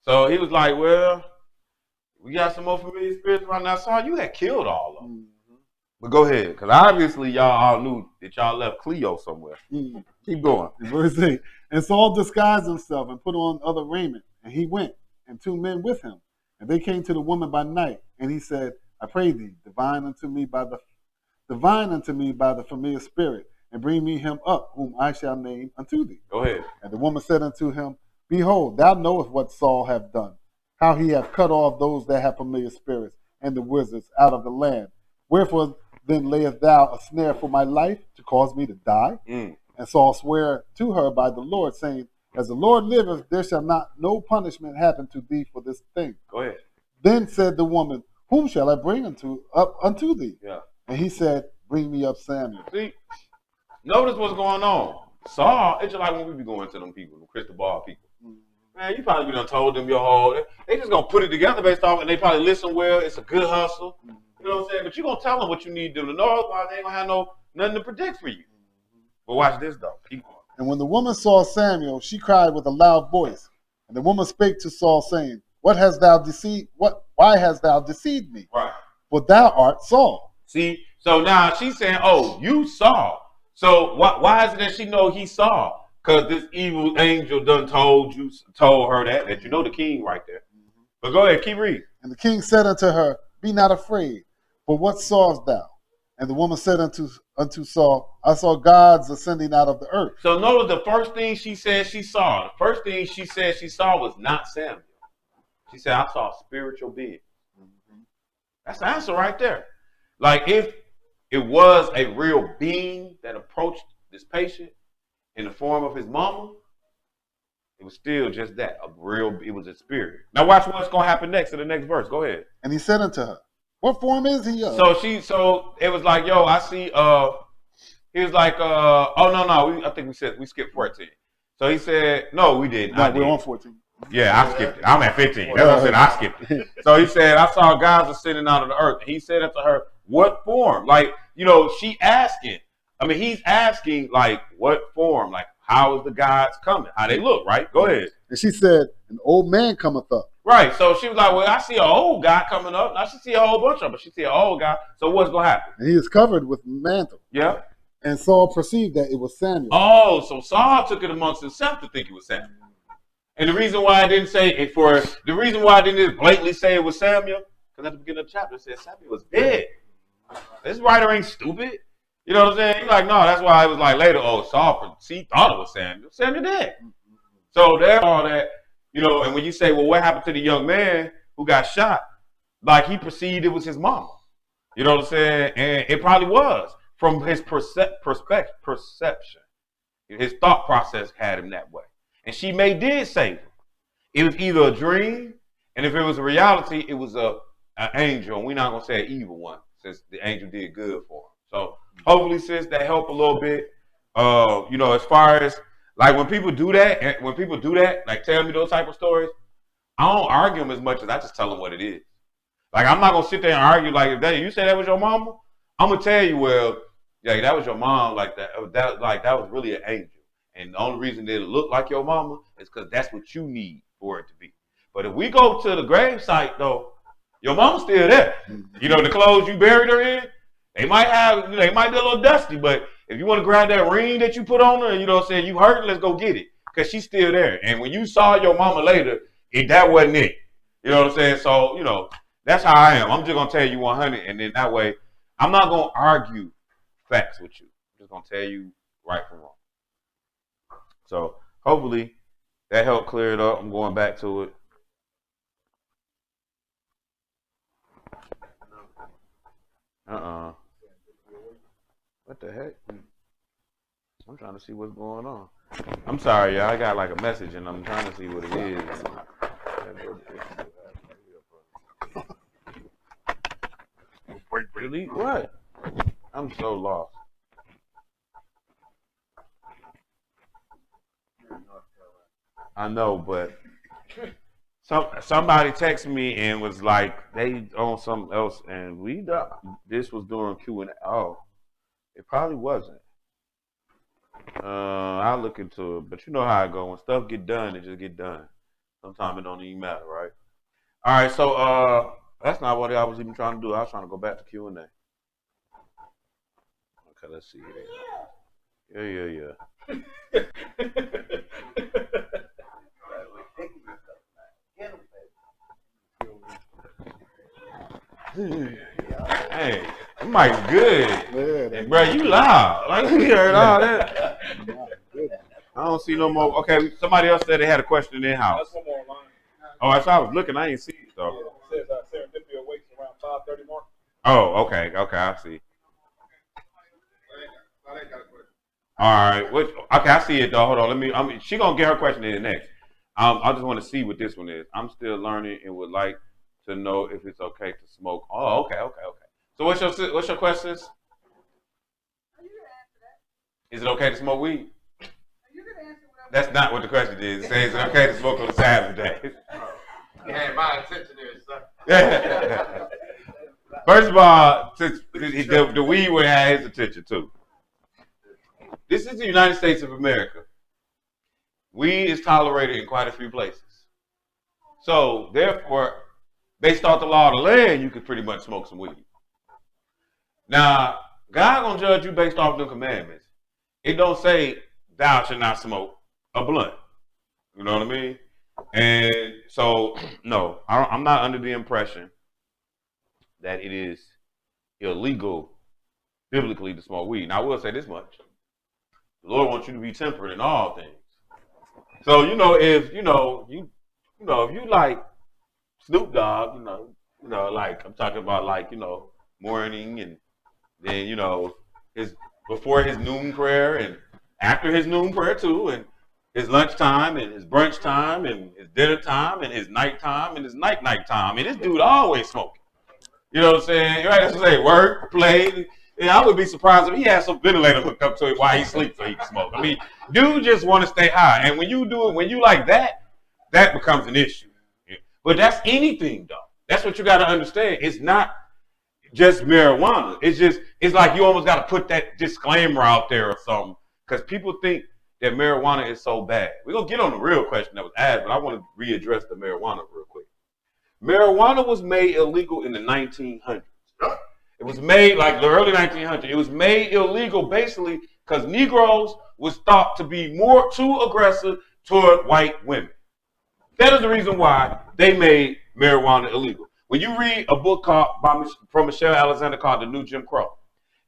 So he was like, well, we got some more familiar spirits around now. Saul, you had killed all of them. Mm-hmm. But go ahead, because obviously y'all all knew that y'all left Cleo somewhere. Mm-hmm. Keep going. Verse 8. And Saul disguised himself and put on other raiment, and he went, and 2 men with him. And they came to the woman by night, and he said, I pray thee, divine unto me by the familiar spirit, and bring me him up, whom I shall name unto thee. Go ahead. And the woman said unto him, Behold, thou knowest what Saul hath done, how he hath cut off those that have familiar spirits and the wizards out of the land. Wherefore then layest thou a snare for my life to cause me to die? Mm. And Saul sware to her by the Lord, saying, As the Lord liveth, there shall not no punishment happen to thee for this thing. Go ahead. Then said the woman, Whom shall I bring up unto thee? Yeah. And he said, Bring me up Samuel. See, notice what's going on. Saul, it's just like when we be going to them people, the crystal ball people. Man, you probably done told them your whole, they just gonna put it together based off, and they probably listen well. It's a good hustle. You know what I'm saying? But you gonna tell them what you need them to know, otherwise they ain't gonna have nothing to predict for you. But watch this though. Keep going. And when the woman saw Samuel, she cried with a loud voice. And the woman spake to Saul, saying, Why hast thou deceived me? Right. For thou art Saul. See, so now she's saying, oh, you saw. So why is it that she know he saw? Because this evil angel done told her that you know the king right there. But go ahead, keep reading. And the king said unto her, Be not afraid, for what sawest thou? And the woman said unto Saul, I saw gods ascending out of the earth. So notice the first thing she said she saw. The first thing she said she saw was not Samuel. She said, I saw a spiritual being. That's the answer right there. Like if it was a real being that approached this patient in the form of his mama, it was still just that, it was a spirit. Now watch what's going to happen next in the next verse. Go ahead. And he said unto her, What form is he of? So it was like, yo, I see, he was like, I think we skipped 14. So he said, no, we didn't. No, we're on 14. Yeah, I skipped it. I'm at 15. That's what I said. I skipped it. So he said, I saw gods ascending out of the earth. And he said unto her, what form? Like, he's asking, like, what form? Like, how is the gods coming? How they look, right? Go ahead. And she said, An old man cometh up. Right. So she was like, well, I see an old guy coming up. Now she see a whole bunch of them, but she see an old guy. So what's going to happen? And he is covered with mantle. Yeah. And Saul perceived that it was Samuel. Oh, so Saul took it amongst himself to think it was Samuel. And the reason why I didn't say it the reason why I didn't blatantly say it was Samuel, because at the beginning of the chapter it said Samuel was dead. This writer ain't stupid. You know what I'm saying? He's like, no, that's why it was like later, Saul, he thought it was Samuel. Samuel dead. So there's all that, and when you say, well, what happened to the young man who got shot? Like he perceived it was his mama. You know what I'm saying? And it probably was from his perception. His thought process had him that way. And she did save him. It was either a dream, and if it was a reality, it was an angel. And we're not going to say an evil one, since the angel did good for him. So hopefully, sis, that helped a little bit. As far as, like, when people do that, like tell me those type of stories, I don't argue them as much as I just tell them what it is. Like, I'm not going to sit there and argue, like, if you say that was your mama, I'm going to tell you, well, yeah, that was your mom, like that was really an angel. And the only reason that it looked like your mama is because that's what you need for it to be. But if we go to the grave site, though, your mama's still there. The clothes you buried her in, they might be a little dusty, but if you want to grab that ring that you put on her, you hurt, let's go get it. Because she's still there. And when you saw your mama later, that wasn't it. You know what I'm saying? So, that's how I am. I'm just going to tell you 100, and then that way, I'm not going to argue facts with you. I'm just going to tell you right from wrong. So hopefully that helped clear it up. I'm going back to it. What the heck? I'm trying to see what's going on. I'm sorry, y'all. I got like a message and I'm trying to see what it is. Delete what? I'm so lost. I know, but somebody texted me and was like they on something else, and this was during Q&A. Oh, it probably wasn't. I'll look into it, but you know how it go. When stuff get done, it just get done. Sometimes it don't even matter, right? All right, so that's not what I was even trying to do. I was trying to go back to Q&A. Okay, let's see here. Yeah. Hey, that mic's good. Hey, bro, you loud. Like we heard all that. I don't see no more. Okay, somebody else said they had a question in house. That's one more line. Oh, that's how I was looking. I ain't see it though. Yeah, it says Serendipity awaits around 5:30 mark. Oh, okay, I see. All right, okay, I see it though. Hold on, she gonna get her question in next. I just want to see what this one is. I'm still learning and would like to know if it's okay to smoke. Oh, okay. So what's your questions? Is it okay to smoke weed? That's not what the question is. It says, is it okay to smoke on the Saturday? Yeah, my attention there, sir. First of all, since the weed would have his attention too. This is the United States of America. Weed is tolerated in quite a few places. So, therefore, based off the law of the land, you could pretty much smoke some weed. Now, God gonna judge you based off the commandments. It don't say thou shalt not smoke a blunt. You know what I mean? And so, no, I'm not under the impression that it is illegal biblically to smoke weed. Now, I will say this much. The Lord wants you to be temperate in all things. So, if you like Snoop Dogg, like I'm talking about like, morning and then, before his noon prayer and after his noon prayer too, and his lunchtime and his brunch time and his dinner time and his night time and his night time. And this dude always smoking. You know what I'm saying? Right? That's what I say, work, play. And I would be surprised if he had some ventilator hooked up to it while he sleeps so he can smoke. I mean, dude just want to stay high. And when you like that, that becomes an issue. But that's anything, though. That's what you got to understand. It's not just marijuana. It's like you almost got to put that disclaimer out there or something. Because people think that marijuana is so bad. We're going to get on the real question that was asked, but I want to readdress the marijuana real quick. Marijuana was made illegal in the 1900s. It was made like the early 1900s. It was made illegal basically because Negroes was thought to be too aggressive toward white women. That is the reason why they made marijuana illegal. When you read a book from Michelle Alexander called The New Jim Crow,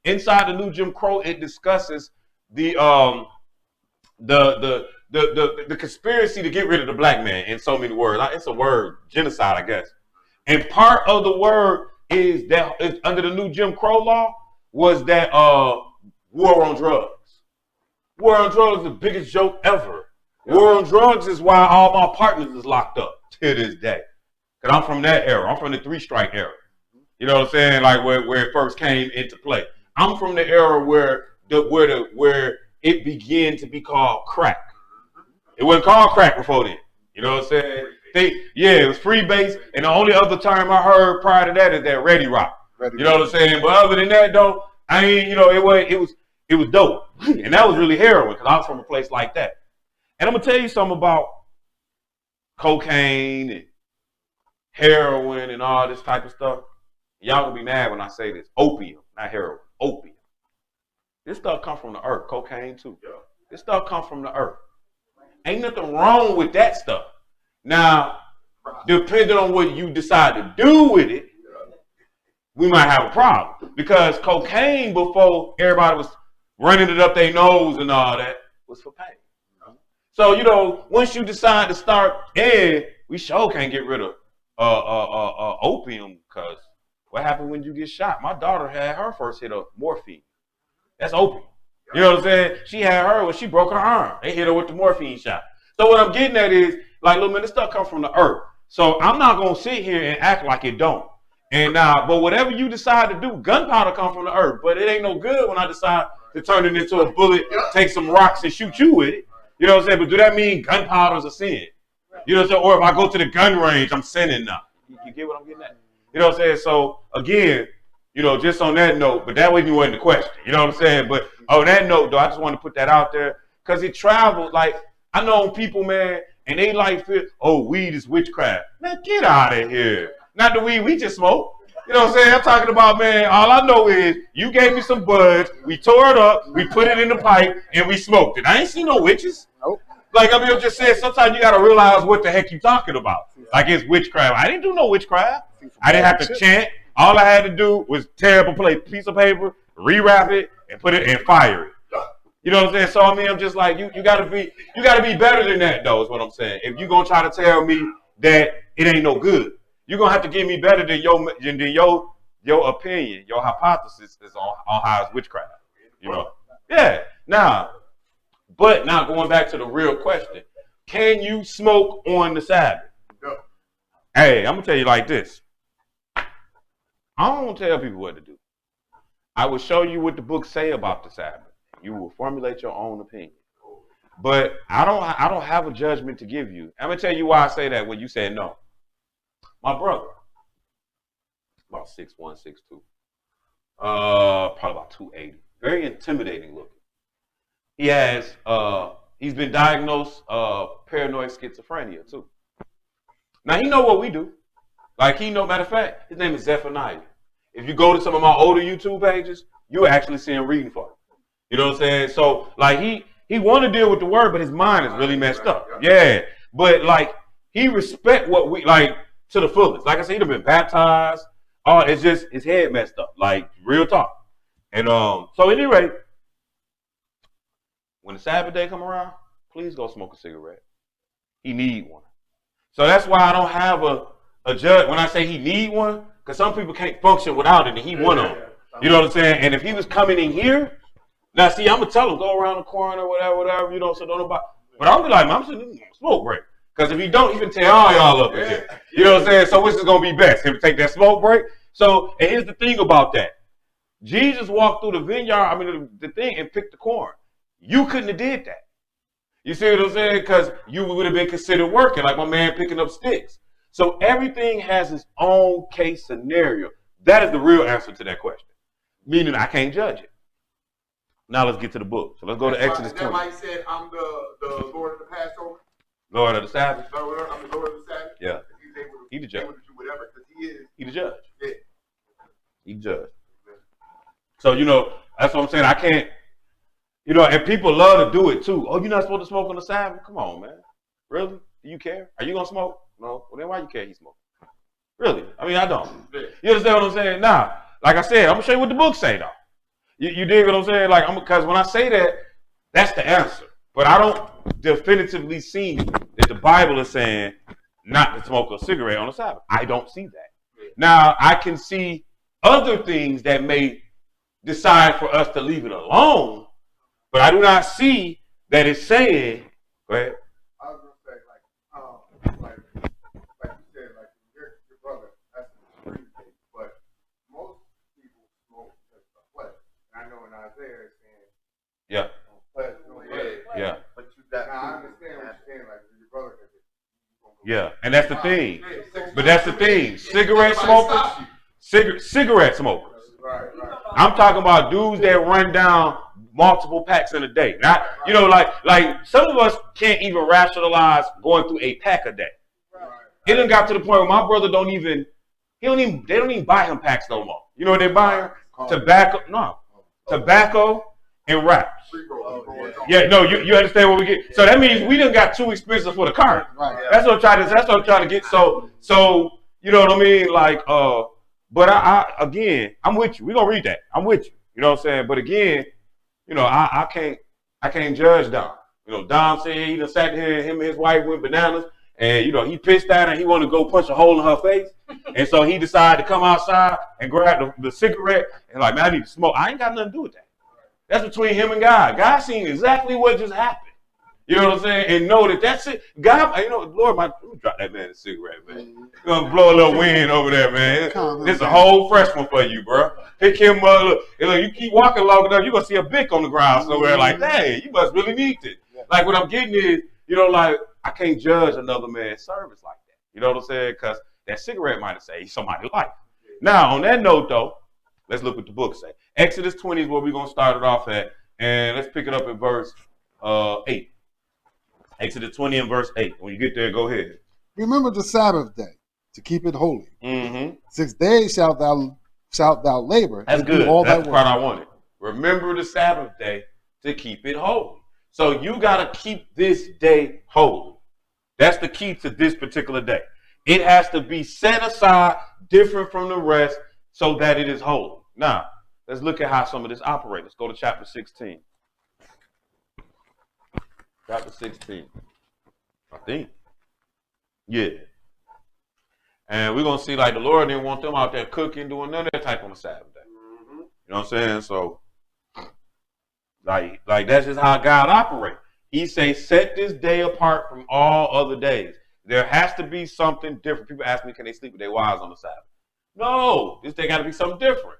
inside The New Jim Crow, it discusses the conspiracy to get rid of the black man in so many words. It's a word, genocide, I guess. And part of the word is that under the new Jim Crow law was that war on drugs. War on drugs is the biggest joke ever. War on drugs is why all my partners is locked up to this day. Because I'm from that era. I'm from the 3-strike era. You know what I'm saying? Like where it first came into play. I'm from the era where it began to be called crack. It wasn't called crack before then. You know what I'm saying? It was freebase, and the only other term I heard prior to that is that Ready Rock. You know what I'm saying? But other than that, though, it was dope, and that was really heroin because I was from a place like that. And I'm gonna tell you something about cocaine and heroin and all this type of stuff. Y'all gonna be mad when I say this. Opium, not heroin. Opium. This stuff come from the earth. Cocaine too. This stuff come from the earth. Ain't nothing wrong with that stuff. Now, depending on what you decide to do with it, we might have a problem. Because cocaine, before everybody was running it up their nose and all that, was for pain. So, once you decide to start, we sure can't get rid of opium, because what happened when you get shot? My daughter had her first hit of morphine. That's opium. You know what I'm saying? She had her when she broke her arm. They hit her with the morphine shot. So what I'm getting at is, like, look, man, this stuff comes from the earth. So I'm not going to sit here and act like it don't. And but whatever you decide to do, gunpowder comes from the earth. But it ain't no good when I decide to turn it into a bullet, take some rocks and shoot you with it. You know what I'm saying? But do that mean gunpowder is a sin? You know what I'm saying? Or if I go to the gun range, I'm sinning now. You get what I'm getting at? You know what I'm saying? So again, you know, just on that note, but that wasn't even the question. You know what I'm saying? But on that note, though, I just want to put that out there because it traveled. Like, I know people, man, and they like, oh, weed is witchcraft. Man, get out of here. Not the weed we just smoke. You know what I'm saying? I'm talking about, man, all I know is you gave me some buds, we tore it up, we put it in the pipe, and we smoked it. I ain't seen no witches. Nope. Like, I mean, I'm just saying, sometimes you got to realize what the heck you talking about. Like, it's witchcraft. I didn't do no witchcraft. I didn't have to chant. All I had to do was tear up a piece of paper, rewrap it, and put it and fire it. You know what I'm saying? So I mean, I'm just like, you gotta be better than that, though, is what I'm saying. If you're gonna try to tell me that it ain't no good, you're gonna have to give me better than your opinion, your hypothesis is on how it's witchcraft. You know? Yeah. Now going back to the real question, can you smoke on the Sabbath? No. Hey, I'm gonna tell you like this. I don't tell people what to do. I will show you what the books say about the Sabbath. You will formulate your own opinion. But I don't have a judgment to give you. I'm gonna tell you why I say that when you said no. My brother, about 6'1", 6'2", probably about 280. Very intimidating looking. He has he's been diagnosed paranoid schizophrenia too. Now he know what we do. Like he know, matter of fact, his name is Zephaniah. If you go to some of my older YouTube pages, you actually see him reading for him. You know what I'm saying? So like he want to deal with the word, but his mind is really messed up. Yeah. But like he respect what we like to the fullest. Like I said, he'd have been baptized. Oh, it's just his head messed up. Like real talk. And so anyway, when the Sabbath day come around, please go smoke a cigarette. He need one. So that's why I don't have a judge when I say he need one, because some people can't function without it, and he one of them. You know what I'm saying? And if he was coming in here, now see, I'm gonna tell him go around the corner, whatever, you know, so don't nobody. But I'm gonna be like, man, I'm sitting in a smoke break, because if he don't, he can tear all y'all up in here. You know what I'm saying? So which is gonna be best? Him to take that smoke break. So and here's the thing about that: Jesus walked through the vineyard, I mean the thing, and picked the corn. You couldn't have did that. You see what I'm saying? Because you would have been considered working, like my man picking up sticks. So everything has its own case scenario. That is the real answer to that question. Meaning I can't judge it. Now let's get to the book. So let's go to Exodus 20. That why he said, I'm the Lord of the Passover? Lord of the Sabbath? I'm the Lord of the Sabbath? Yeah. He's the judge. able to do whatever, because he is. He the judge. Yeah. He the judge. So, you know, that's what I'm saying. I can't, you know, and people love to do it too. Oh, you're not supposed to smoke on the Sabbath? Come on, man. Really? Do you care? Are you going to smoke? No. Well, then why you care he smoke? Really? I mean, I don't. You understand what I'm saying? Nah. Like I said, I'm going to show you what the book say, though. You dig what I'm saying? Like, because when I say that, that's the answer. But I don't definitively see that the Bible is saying not to smoke a cigarette on the Sabbath. I don't see that. Now, I can see other things that may decide for us to leave it alone, but I do not see that it's saying, go ahead. I was going to say, like you said, like your brother, that's an extreme case, but most people smoke just a flesh. I know in Isaiah it's saying, Yeah. flesh, no blood. Yeah. But you got, now, I understand what you're saying, like your brother. Yeah, and that's the thing. But that's the thing. Cigarette smokers, cigarette smokers. Right. I'm talking about dudes that run down multiple packs in a day. Not, you know, like some of us can't even rationalize going through a pack a day. It done got to the point where my brother they don't even buy him packs no more. You know what they buy him? Tobacco and wraps. Yeah, no, you understand what we get. So that means we done got too expensive for the car. Right. That's what I'm trying to get. So you know what I mean? Like, but I again, I'm with you. We're gonna read that. I'm with you. You know what I'm saying? But again, you know, I can't judge Dom. You know, Dom said he done sat here, him and his wife went bananas, and you know, he pissed at her and he wanted to go punch a hole in her face. And so he decided to come outside and grab the cigarette and like, man, I need to smoke. I ain't got nothing to do with that. That's between him and God. God seen exactly what just happened. You know what I'm saying? And know that that's it. God, you know, Lord, let me drop that man a cigarette, man. You're going to blow a little wind over there, man. This is a whole fresh one for you, bro. Pick him up. Look, you keep walking long enough, you're going to see a bick on the ground somewhere like, hey, you must really need it. like what I'm getting is, you know, like I can't judge another man's service like that. You know what I'm saying? Because that cigarette might have saved somebody's life. Now, on that note, though, let's look what the book say. Exodus 20 is where we're gonna start it off at, and let's pick it up at verse 8. Exodus 20 and verse 8. When you get there, go ahead. Remember the Sabbath day to keep it holy. Mm-hmm. 6 days shalt thou labor. That's and do good. all That's thy the work. part I wanted. Remember the Sabbath day to keep it holy. So you got to keep this day holy. That's the key to this particular day. It has to be set aside, different from the rest, so that it is holy. Now, let's look at how some of this operates. Let's go to chapter 16. Chapter 16. I think. Yeah. And we're going to see like the Lord didn't want them out there cooking, doing none of that type on the Sabbath day. You know what I'm saying? So, like that's just how God operates. He say, set this day apart from all other days. There has to be something different. People ask me, can they sleep with their wives on the Sabbath? No, this day got to be something different.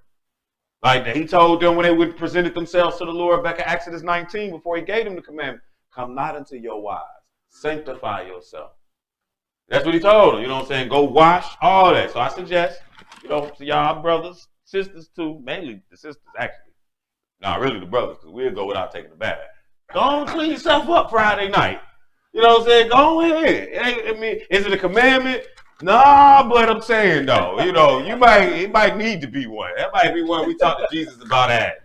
Like he told them when they would presented themselves to the Lord back in Exodus 19 before he gave them the commandment, come not unto your wives, sanctify yourself. That's what he told them. You know what I'm saying? Go wash, all that. So I suggest, you know, to y'all brothers, sisters too, mainly the sisters actually. Not really the brothers, because we'll go without taking a bath. Go on, clean yourself up Friday night. You know what I'm saying? Go ahead. I mean, is it a commandment? Nah, but I'm saying though, you know, it might need to be one. That might be one we talk to Jesus about that.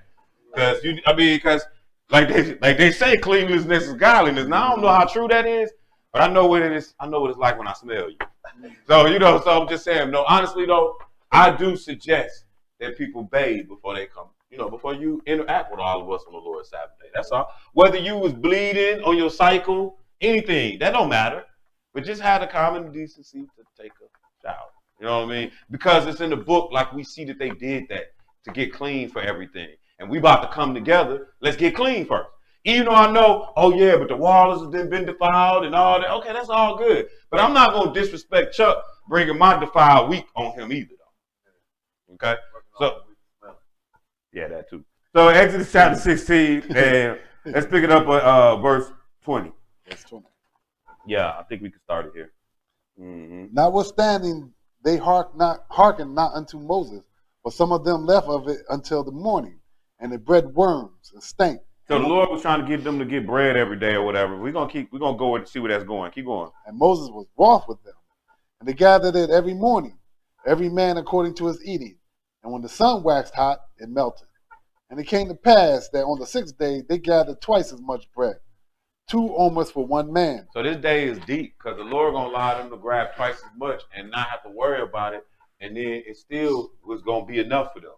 Because like they say cleanliness is godliness. Now I don't know how true that is, but I know what it is. I know what it's like when I smell you. So, you know, so I'm just saying, no, honestly though, I do suggest that people bathe before they come. You know, before you interact with all of us on the Lord's Sabbath day. That's all. Whether you was bleeding on your cycle, anything, that don't matter. But just have the common decency to take a shower. You know what I mean? Because it's in the book, like we see that they did that to get clean for everything. And we about to come together. Let's get clean first. Even though I know, oh yeah, but the walls have been defiled and all that. Okay, that's all good. But I'm not going to disrespect Chuck bringing my defiled week on him either, though. Okay? So, yeah, that too. So Exodus chapter 16, and let's pick it up at verse 20. Verse 20. Yeah, I think we can start it here. Mm-hmm. Notwithstanding, they hearkened not unto Moses, but some of them left of it until the morning, and it bred worms and stank. So the Lord was trying to get them to get bread every day or whatever. We're gonna go and see where that's going. Keep going. And Moses was wroth with them. And they gathered it every morning, every man according to his eating. And when the sun waxed hot, it melted. And it came to pass that on the 6th day they gathered twice as much bread, 2 omers for 1 man. So this day is deep because the Lord gonna allow them to grab twice as much and not have to worry about it. And then it still was gonna be enough for them.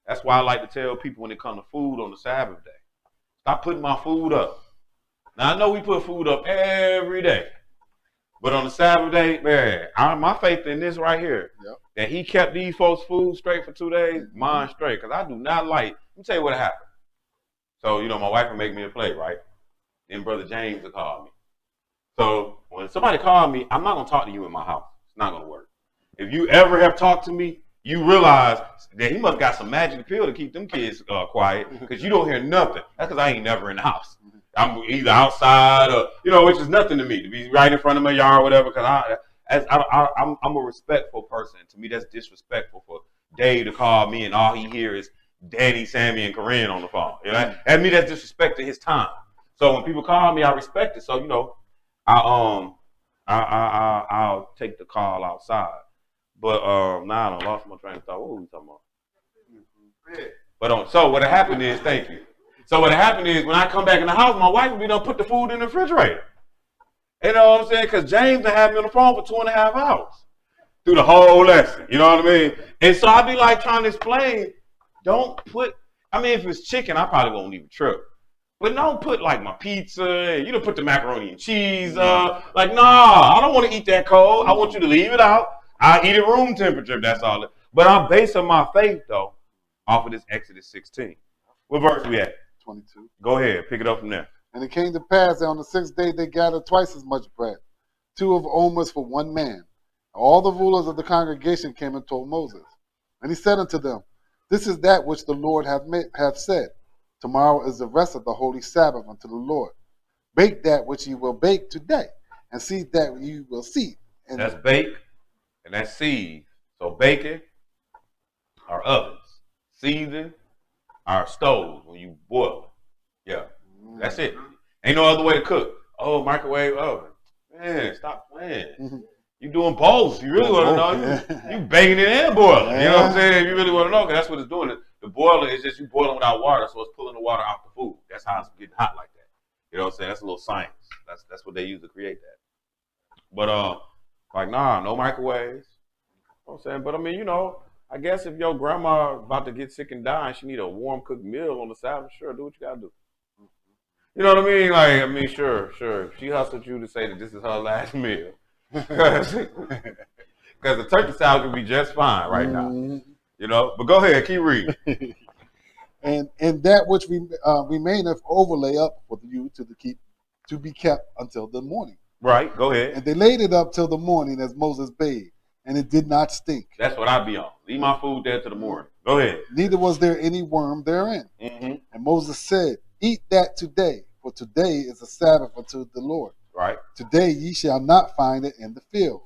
That's why I like to tell people when it comes to food on the Sabbath day, stop putting my food up. Now I know we put food up every day, but on the Sabbath day, man, my faith in this right here, that he kept these folks' food straight for 2 days, mine straight, because I do not like. Let me tell you what happened. So, you know, my wife will make me a plate, right? Then Brother James will call me. So when somebody called me, I'm not going to talk to you in my house. It's not going to work. If you ever have talked to me, you realize that he must got some magic pill to keep them kids quiet because you don't hear nothing. That's because I ain't never in the house. I'm either outside or, you know, which is nothing to me to be right in front of my yard or whatever, because I'm a respectful person. To me, that's disrespectful for Dave to call me and all he hears is Daddy, Sammy, and Corinne on the phone. You know, and me, that's disrespect to his time. So when people call me, I respect it. So, you know, I'll take the call outside. But now I lost my train of thought. What were we talking about? But so what happened is, thank you. So what happened is when I come back in the house, my wife will be done put the food in the refrigerator. You know what I'm saying? Because James done had me on the phone for 2.5 hours through the whole lesson. You know what I mean? And so I be like trying to explain, don't put, I mean, if it's chicken, I probably won't even trip. But don't put like my pizza, and you don't put the macaroni and cheese up. Like, nah, I don't want to eat that cold. I want you to leave it out. I eat it room temperature if that's all. But I'm basing my faith, though, off of this Exodus 16. What verse we at? 22. Go ahead. Pick it up from there. And it came to pass that on the 6th day they gathered twice as much bread, 2 of omers for 1 man. All the rulers of the congregation came and told Moses. And he said unto them, this is that which the Lord hath said. Tomorrow is the rest of the holy Sabbath unto the Lord. Bake that which you will bake today, and see that you will see. And That's bake, and that's seethe. So baking are ovens. Seething are stoves when you boil it. Yeah, that's it. Ain't no other way to cook. Oh, microwave oven. Man, stop playing. You doing both. You really want to know. You baking it and boiling. You know what I'm saying? You really want to know, because that's what it's doing. The boiler is just you boiling without water, so it's pulling the water out the food. That's how it's getting hot like that. You know what I'm saying? That's a little science. That's what they use to create that. But like, nah, no microwaves. You know what I'm saying? But I mean, you know, I guess if your grandma about to get sick and die and she need a warm cooked meal on the Sabbath, sure, do what you gotta do. You know what I mean? Like, I mean, sure. She hustled you to say that this is her last meal. Because the turkey salad can be just fine right now. You know? But go ahead, keep reading. and that which remaineth overlay up for you to be kept until the morning. Right, go ahead. And they laid it up till the morning as Moses bade, and it did not stink. That's what I be on. Leave my food there till the morning. Go ahead. Neither was there any worm therein. And Moses said, eat that today, for today is a Sabbath unto the Lord. Right. Today ye shall not find it in the field.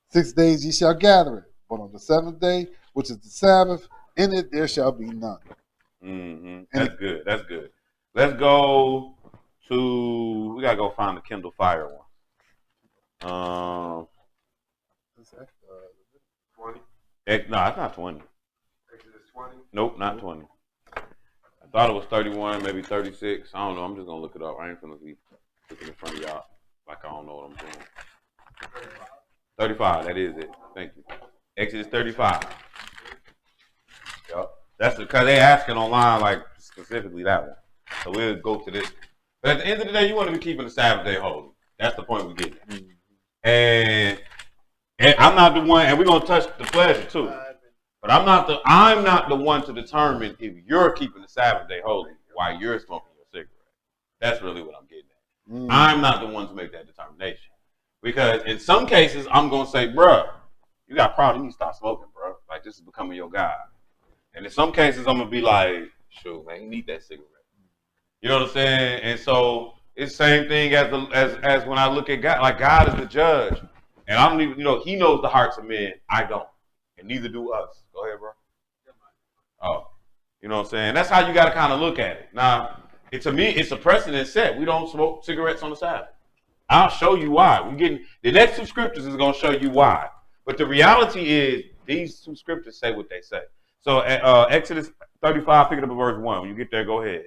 6 days ye shall gather it, but on the seventh day, which is the Sabbath, in it there shall be none. That's good. That's good. Let's go to. We gotta go find the Kindle Fire one. 20. No, it's not 20. Exodus 20. Nope, not 20. I thought it was 31, maybe 36. I don't know. I'm just gonna look it up. I ain't gonna be looking in front of y'all like I don't know what I'm doing. 35. That is it. Thank you. Exodus 35. Yep. That's because they asking online, like specifically that one. So we'll go to this. But at the end of the day, you want to be keeping the Sabbath day holy. That's the point we're getting at. And I'm not the one, and we're gonna touch the pleasure too. But I'm not the one to determine if you're keeping the Sabbath day holy while you're smoking your cigarette. That's really what I'm getting at. I'm not the one to make that determination. Because in some cases, I'm gonna say, bruh, you got a problem, you need to stop smoking, bro. Like, this is becoming your God. And in some cases, I'm gonna be like, shoot, man, you need that cigarette. You know what I'm saying? And so it's the same thing as when I look at God. Like, God is the judge. And I don't even, you know, he knows the hearts of men. I don't. And neither do us. Go ahead, bro. Oh, you know what I'm saying? That's how you got to kind of look at it. Now, to me, it's a precedent set. We don't smoke cigarettes on the Sabbath. I'll show you why. The next two scriptures is going to show you why. But the reality is, these two scriptures say what they say. So, Exodus 35, pick it up at verse 1. When you get there, go ahead.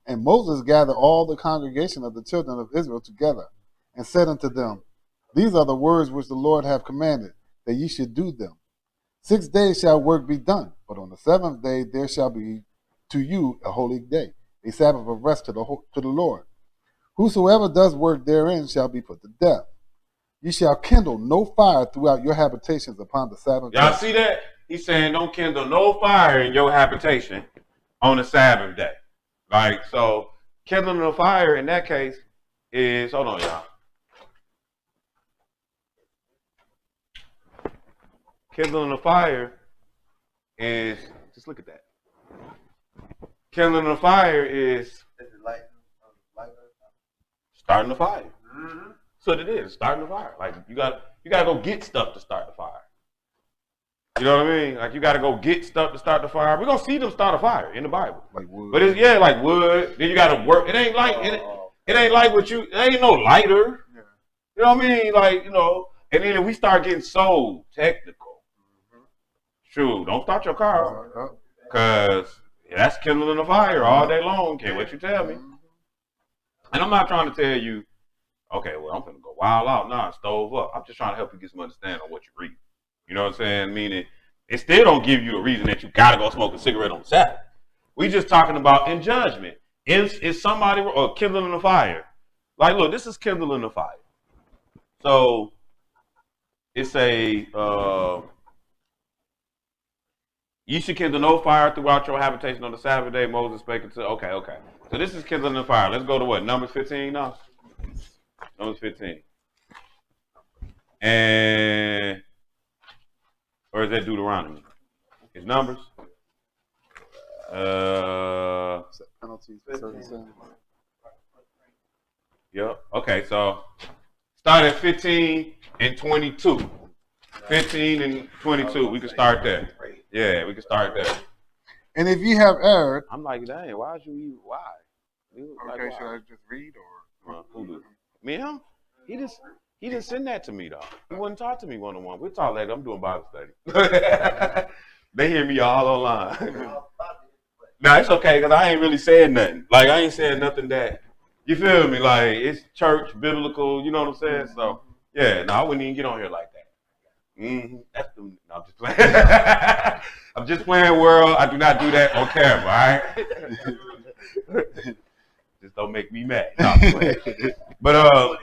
And Moses gathered all the congregation of the children of Israel together, and said unto them, these are the words which the Lord hath commanded, that ye should do them. 6 days shall work be done, but on the seventh day there shall be to you a holy day, a Sabbath of rest to the Lord. Whosoever does work therein shall be put to death. Ye shall kindle no fire throughout your habitations upon the Sabbath day. Y'all see that? He's saying don't kindle no fire in your habitation on the Sabbath day. Like, so kindling a fire in that case is, hold on, y'all. Kindling a fire is, just look at that. Kindling a fire is starting the fire. So it is, starting the fire. Like, you gotta go get stuff to start the fire. You know what I mean? Like, you gotta go get stuff to start the fire. We're gonna see them start a fire in the Bible. Like wood. But it's, yeah, like wood. Then you gotta work. It ain't like it ain't no lighter. Yeah. You know what I mean? Like, you know, and then if we start getting so technical, shoot, don't start your car. Cause that's kindling a fire all day long. Can't what you tell me. And I'm not trying to tell you, okay, well, I'm gonna go wild out. Nah, stove up. I'm just trying to help you get some understanding on what you read. You know what I'm saying? Meaning, it still don't give you the reason that you gotta go smoke a cigarette on Sabbath. We just talking about in judgment. Is somebody or kindling a fire? Like, look, this is kindling a fire. So it's a you should kindle no fire throughout your habitation on the Sabbath day. Moses spake to. Okay. So this is kindling a fire. Let's go to what? Numbers 15 now. Numbers 15. And or is that Deuteronomy? It's Numbers. Penalties for certain sins. Yep. Okay, so start at 15 and 22. 15 and 22. We can start there. Yeah, we can start there. And if ye have erred, I'm like, dang, why'd you even, why? Like, Okay, why? should I just read or? Who do? Me and him? He didn't send that to me though. He wouldn't talk to me one-on-one. We'll talk later. I'm doing Bible study. They hear me all online. Nah, it's okay because I ain't really saying nothing. Like I ain't saying nothing that you feel me. Like it's church, biblical. You know what I'm saying? So yeah, no, I wouldn't even get on here like that. That's the. No, I'm just playing. I'm just playing, world. I do not do that on camera. All right. Just don't make me mad. No, I'm playing. But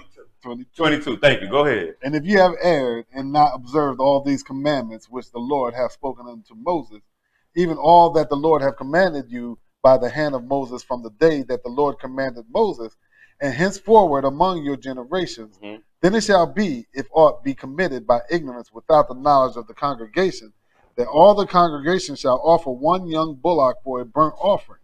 22. Thank you. Go ahead. and if ye have erred and not observed all these commandments which the Lord hath spoken unto Moses, even all that the Lord hath commanded you by the hand of Moses from the day that the Lord commanded Moses, and henceforward among your generations, then it shall be, if aught be committed by ignorance without the knowledge of the congregation, that all the congregation shall offer one young bullock for a burnt offering,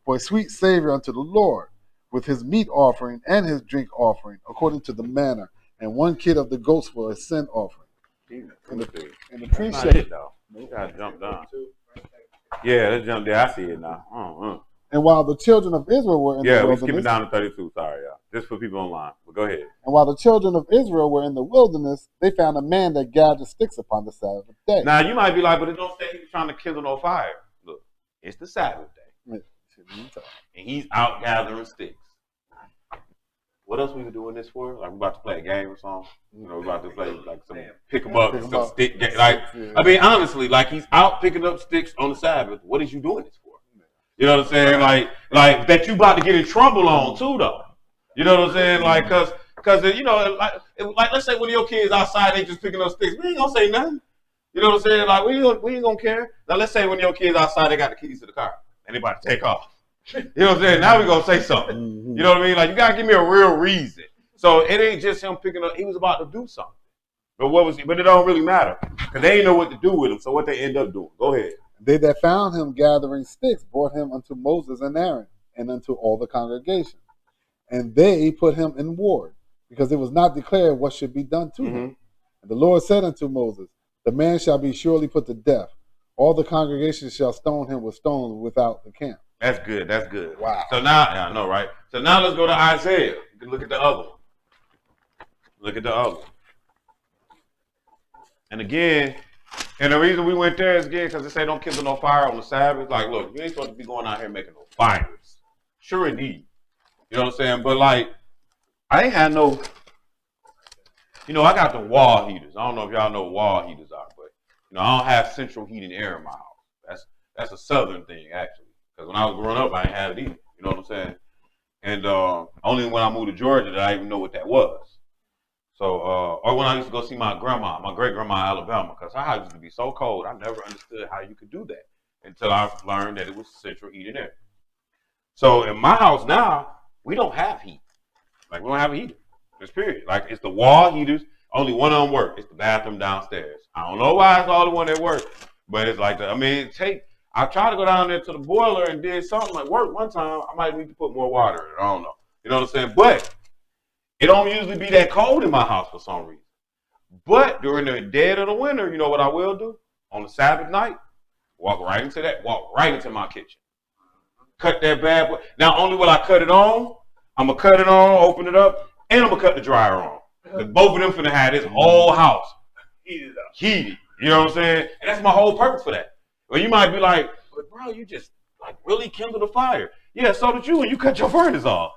for a sweet savor unto the Lord, with his meat offering and his drink offering, according to the manner, and one kid of the goats for a sin offering. And the priest Not shall, it though. You gotta jump down. Yeah, let's jump there. I see it now. and while the children of Israel were in the Yeah, we wilderness, skip it down to 32. Sorry, y'all. Just for people online. But go ahead. and while the children of Israel were in the wilderness, they found a man that gathered sticks upon the Sabbath day. Now you might be like, but it don't say he was trying to kill no fire. Look, it's the Sabbath day, and he's out gathering sticks. What else we were doing this for? Like we about to play a game or something? You know, we about to play like some pick 'em up, some stick game. Like I mean, honestly, like he's out picking up sticks on the Sabbath. What is you doing this for? You know what I'm saying? Like that you about to get in trouble on too, though. You know what I'm saying? Like, cause you know, like let's say when your kids outside, they just picking up sticks. We ain't gonna say nothing. You know what I'm saying? Like we ain't gonna care. Now let's say when your kids outside, they got the keys to the car and they about to take off. You know what I'm saying? Now we gonna say something. You know what I mean? Like you gotta give me a real reason. So it ain't just him picking up. He was about to do something. But what was he? But it don't really matter because they ain't know what to do with him. So what they end up doing? Go ahead. They that found him gathering sticks brought him unto Moses and Aaron and unto all the congregation. And they put him in ward, because it was not declared what should be done to him. And the Lord said unto Moses, the man shall be surely put to death. All the congregation shall stone him with stones without the camp. That's good. That's good. Wow. So now, yeah, I know, right? So now let's go to Isaiah. You can look at the other one. Look at the other one. And again, and the reason we went there is again because they say don't kindle no fire on the Sabbath. Like, look, you ain't supposed to be going out here making no fires. Sure indeed. You know what I'm saying? But like, I ain't had no, you know, I got the wall heaters. I don't know if y'all know what wall heaters are, but you know, I don't have central heating air in my house. That's a southern thing actually. Because when I was growing up, I ain't have it either. You know what I'm saying? And only when I moved to Georgia did I even know what that was. So, or when I used to go see my grandma, my great grandma in Alabama, because her house used to be so cold, I never understood how you could do that until I learned that it was central heating air. So in my house now, we don't have heat. Like we don't have a heater. Just period. Like it's the wall heaters. Only one of them work. It's the bathroom downstairs. I don't know why it's all the one that works, but it's like I mean, I tried to go down there to the boiler and did something like work one time. I might need to put more water in it. I don't know. You know what I'm saying? But it don't usually be that cold in my house for some reason. But during the dead of the winter, you know what I will do? On the Sabbath night, walk right into my kitchen. Cut that bad boy. Not only will I cut it on, I'm going to cut it on, open it up, and I'm going to cut the dryer on. Because both of them finna have this whole house heated. You know what I'm saying? And that's my whole purpose for that. Well, you might be like, but bro, you just like really kindled a fire. Yeah, so did you when you cut your furnace off.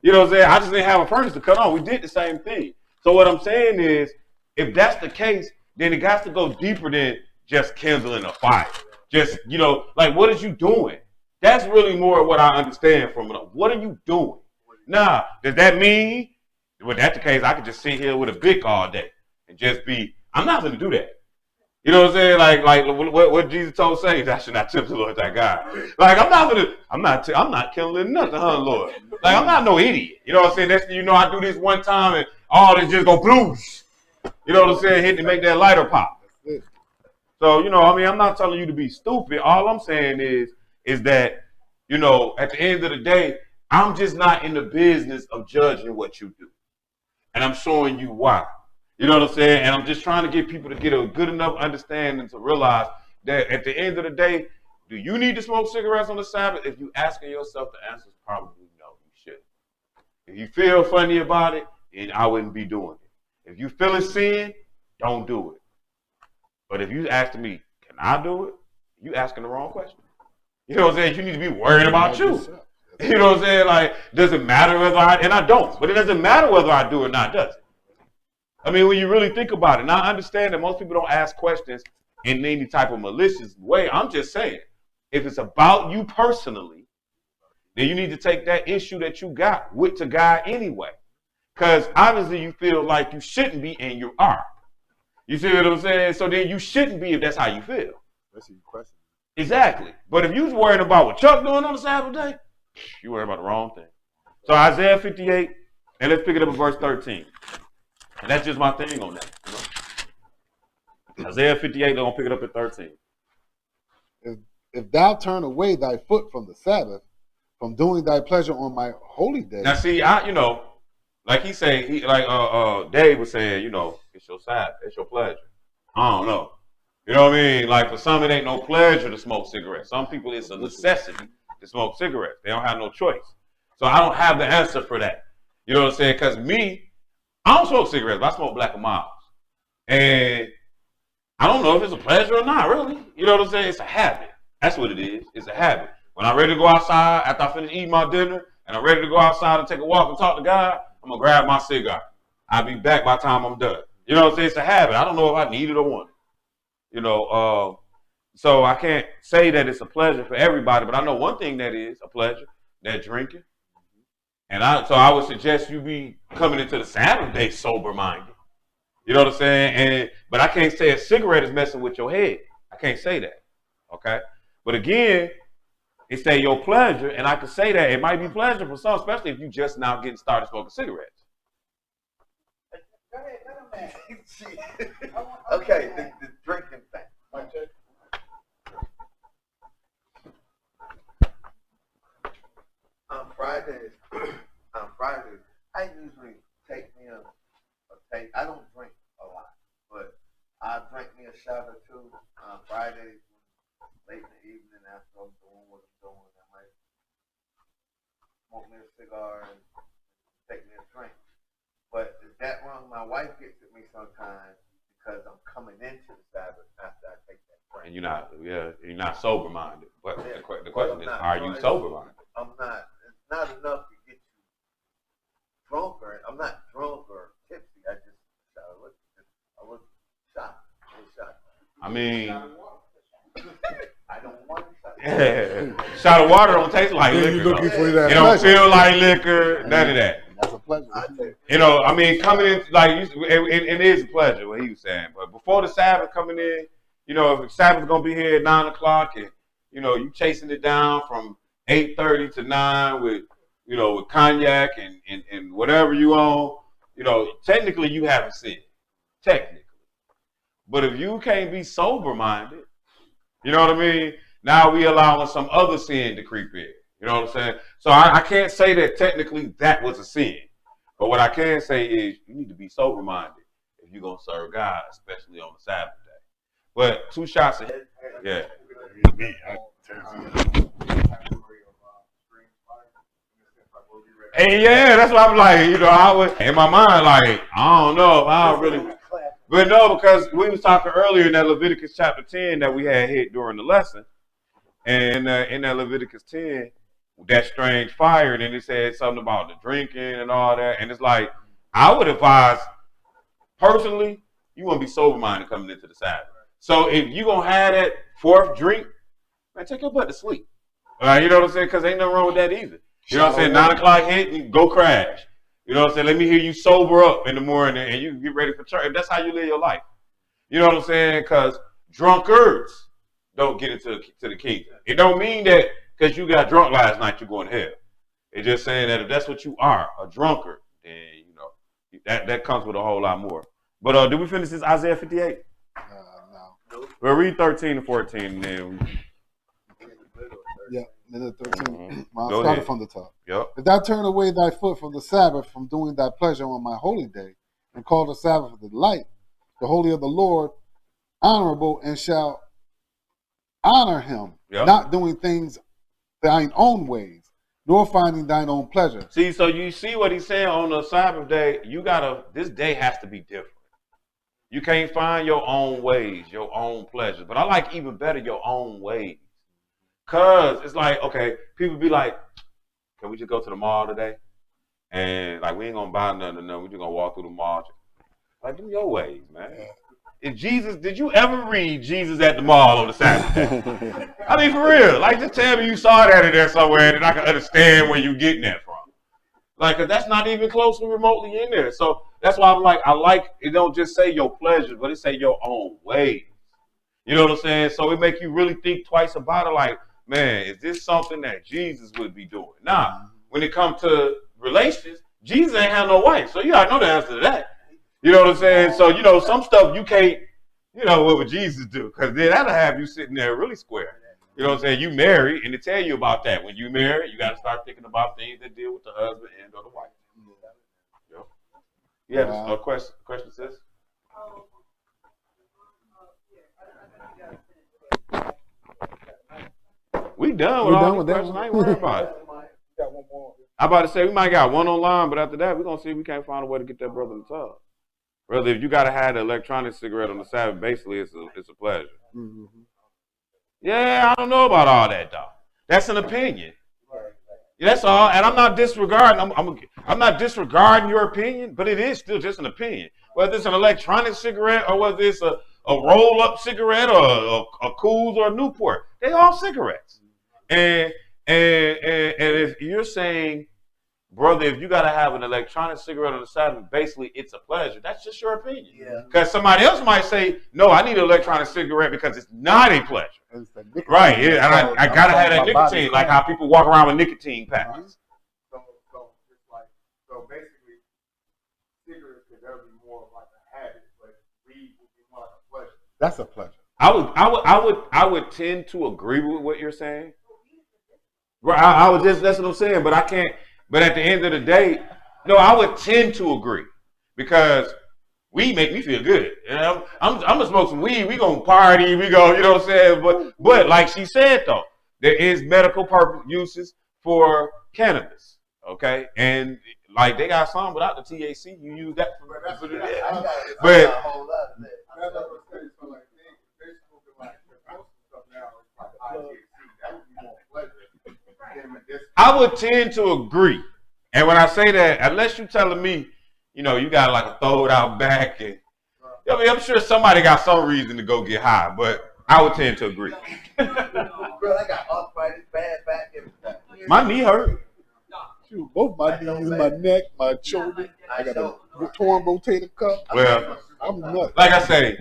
You know what I'm saying? I just didn't have a furnace to cut on. We did the same thing. So what I'm saying is, if that's the case, then it got to go deeper than just kindling a fire. Just, you know, like what is you doing? That's really more what I understand from it. What are you doing? Now, does that mean, if that's the case, I could just sit here with a Bic all day and just be, I'm not going to do that. You know what I'm saying? Like what Jesus told Saints, I should not tempt the Lord thy God. Like I'm not killing nothing, huh, Lord? Like I'm not no idiot. You know what I'm saying? That's, you know, I do this one time and all this just go bloosh. You know what I'm saying? Hit to make that lighter pop. So, you know, I mean, I'm not telling you to be stupid. All I'm saying is that, you know, at the end of the day, I'm just not in the business of judging what you do. And I'm showing you why. You know what I'm saying? And I'm just trying to get people to get a good enough understanding to realize that at the end of the day, do you need to smoke cigarettes on the Sabbath? If you're asking yourself, the answer is probably no, you shouldn't. If you feel funny about it, then I wouldn't be doing it. If you feeling sin, don't do it. But if you asking me, can I do it? You asking the wrong question. You know what I'm saying? You need to be worried about you. You know what I'm saying? Like, does it matter whether and I don't, but it doesn't matter whether I do or not, does it? I mean, when you really think about it, and I understand that most people don't ask questions in any type of malicious way. I'm just saying, if it's about you personally, then you need to take that issue that you got to God anyway. Because obviously you feel like you shouldn't be and you are. You see what I'm saying? So then you shouldn't be if that's how you feel. That's your question. Exactly. But if you was worried about what Chuck doing on the Sabbath day, you worried about the wrong thing. So Isaiah 58, and let's pick it up at verse 13. And that's just my thing on that. You know? Isaiah 58, they're going to pick it up at 13. If thou turn away thy foot from the Sabbath, from doing thy pleasure on my holy day. Now see, like he said, Dave was saying, it's your Sabbath, it's your pleasure. I don't know. You know what I mean? Like for some, it ain't no pleasure to smoke cigarettes. Some people, it's a necessity to smoke cigarettes. They don't have no choice. So I don't have the answer for that. You know what I'm saying? Because I don't smoke cigarettes, but I smoke Black & Milds. And I don't know if it's a pleasure or not, really. You know what I'm saying? It's a habit. That's what it is. It's a habit. When I'm ready to go outside, after I finish eating my dinner, and I'm ready to go outside and take a walk and talk to God, I'm going to grab my cigar. I'll be back by the time I'm done. You know what I'm saying? It's a habit. I don't know if I need it or want it. So I can't say that it's a pleasure for everybody, but I know one thing that is a pleasure, that drinking. And so I would suggest you be coming into the Sabbath day sober-minded. You know what I'm saying? But I can't say a cigarette is messing with your head. I can't say that. Okay? But again, it's your pleasure, and I can say that it might be pleasure for some, especially if you just now getting started smoking cigarettes. Okay, the drinking thing. On Fridays, I usually take me a take. I don't drink a lot, but I drink me a shot or two on Fridays, late in the evening after I'm doing what I'm doing. I might smoke me a cigar and take me a drink. But is that wrong? My wife gets at me sometimes because I'm coming into the Sabbath after I take that drink. And you're not sober-minded. But Yeah. the question is, are you sober-minded? I'm not. It's not enough to get you drunk I'm not drunk or tipsy. I just shot a shot. I mean, I don't want to shot. yeah. Shot of water don't taste like Then liquor. you're looking Though. for that It don't pleasure. feel like liquor, none of that. That's a pleasure. I mean, coming in, like, it is a pleasure, what he was saying. But before the Sabbath coming in, if the Sabbath's going to be here at 9 o'clock and, you chasing it down from 8:30 to 9 with cognac and whatever you own, technically you haven't sinned. Technically. But if you can't be sober-minded, you know what I mean? Now we allowing some other sin to creep in. You know what I'm saying? So I can't say that technically that was a sin. But what I can say is you need to be sober-minded if you're going to serve God, especially on the Sabbath day. But 2 shots ahead. Yeah. And yeah, that's what I'm like, I was in my mind, like, I don't know if I really. But no, because we was talking earlier in that Leviticus chapter 10 that we had hit during the lesson. And in that Leviticus 10, that strange fire, and then it said something about the drinking and all that. And it's like, I would advise, personally, you want to be sober-minded coming into the Sabbath. So if you're going to have that 4th drink, man, take your butt to sleep. You know what I'm saying? Because ain't nothing wrong with that either. You know what I'm saying? 9 o'clock hit and go crash. You know what I'm saying? Let me hear you sober up in the morning and you can get ready for church. If that's how you live your life. You know what I'm saying? Because drunkards don't get into the kingdom. It don't mean that because you got drunk last night, you're going to hell. It's just saying that if that's what you are, a drunkard, then, that comes with a whole lot more. But did we finish this Isaiah 58? No. We'll read 13 and 14 and then. Yeah. minute 13. Mhm. Well, I Go started ahead. from the top. Yep. If thou turn away thy foot from the Sabbath, from doing thy pleasure on my holy day, and call the Sabbath a delight, the holy of the Lord honorable, and shall honor him, Yep. not doing things thine own ways, nor finding thine own pleasure. See, so you see what he's saying on the Sabbath day. This day has to be different. You can't find your own ways, your own pleasures. But I like even better your own ways. Cause it's like, okay, people be like, can we just go to the mall today? And like, we ain't gonna buy nothing. We just gonna walk through the mall. Like, do your ways, man. Did you ever read Jesus at the mall on the Sabbath day? I mean, for real. Like, just tell me you saw that in there somewhere and I can understand where you're getting that from. Like, cause that's not even closely remotely in there. So that's why I'm like, it don't just say your pleasures, but it say your own ways. You know what I'm saying? So it make you really think twice about it. Like, man, is this something that Jesus would be doing? Nah, when it comes to relations, Jesus ain't have no wife. So you gotta know the answer to that. You know what I'm saying? So, you know, some stuff you can't, you know, what would Jesus do? Because then that'll have you sitting there really square. You know what I'm saying? You marry, and to tell you about that. When you marry, you got to start thinking about things that deal with the husband and or the wife. Yep. You had a question, sis? We done with all the questions. I ain't worried about it. Got one more. I'm about to say we might got one online, but after that, we're gonna see if we can't find a way to get that brother in the tub. Brother, if you gotta have the electronic cigarette on the Sabbath, basically it's a pleasure. Mm-hmm. Yeah, I don't know about all that though. That's an opinion. That's all, and I'm not disregarding. I'm not disregarding your opinion, but it is still just an opinion. Whether it's an electronic cigarette or whether it's a roll-up cigarette or a Coors or a Newport, they all cigarettes. And if you're saying, brother, if you got to have an electronic cigarette on the Sabbath, basically it's a pleasure. That's just your opinion. Yeah. Because somebody else might say, no, I need an electronic cigarette because it's not a pleasure. Right. Yeah, and I got to have that nicotine, like how people walk around with nicotine patches. So it's like, so basically, cigarettes could never be more of like a habit, but weed would be more like a pleasure. That's a pleasure. I would tend to agree with what you're saying. Right, that's what I'm saying, but I can't. But at the end of the day, no, I would tend to agree because weed make me feel good. You know, I'm gonna smoke some weed. We gonna party. We go. You know what I'm saying? But like she said though, there is medical purpose uses for cannabis. Okay, and like they got some without the THC. You use that for I got but. a whole lot of that. That's what I'm saying. So like they smoking like the most stuff now is like ITC. That would be more pleasure. I would tend to agree. And when I say that, unless you're telling me, you know, you got like a throw it out back and I mean, I'm sure somebody got some reason to go get high, but I would tend to agree. Bro, I got arthritis, bad back, everything. My knee hurt. Shoot, both my knees, my neck, my shoulder. I got a torn rotator cuff. Well, I'm nuts. like I say,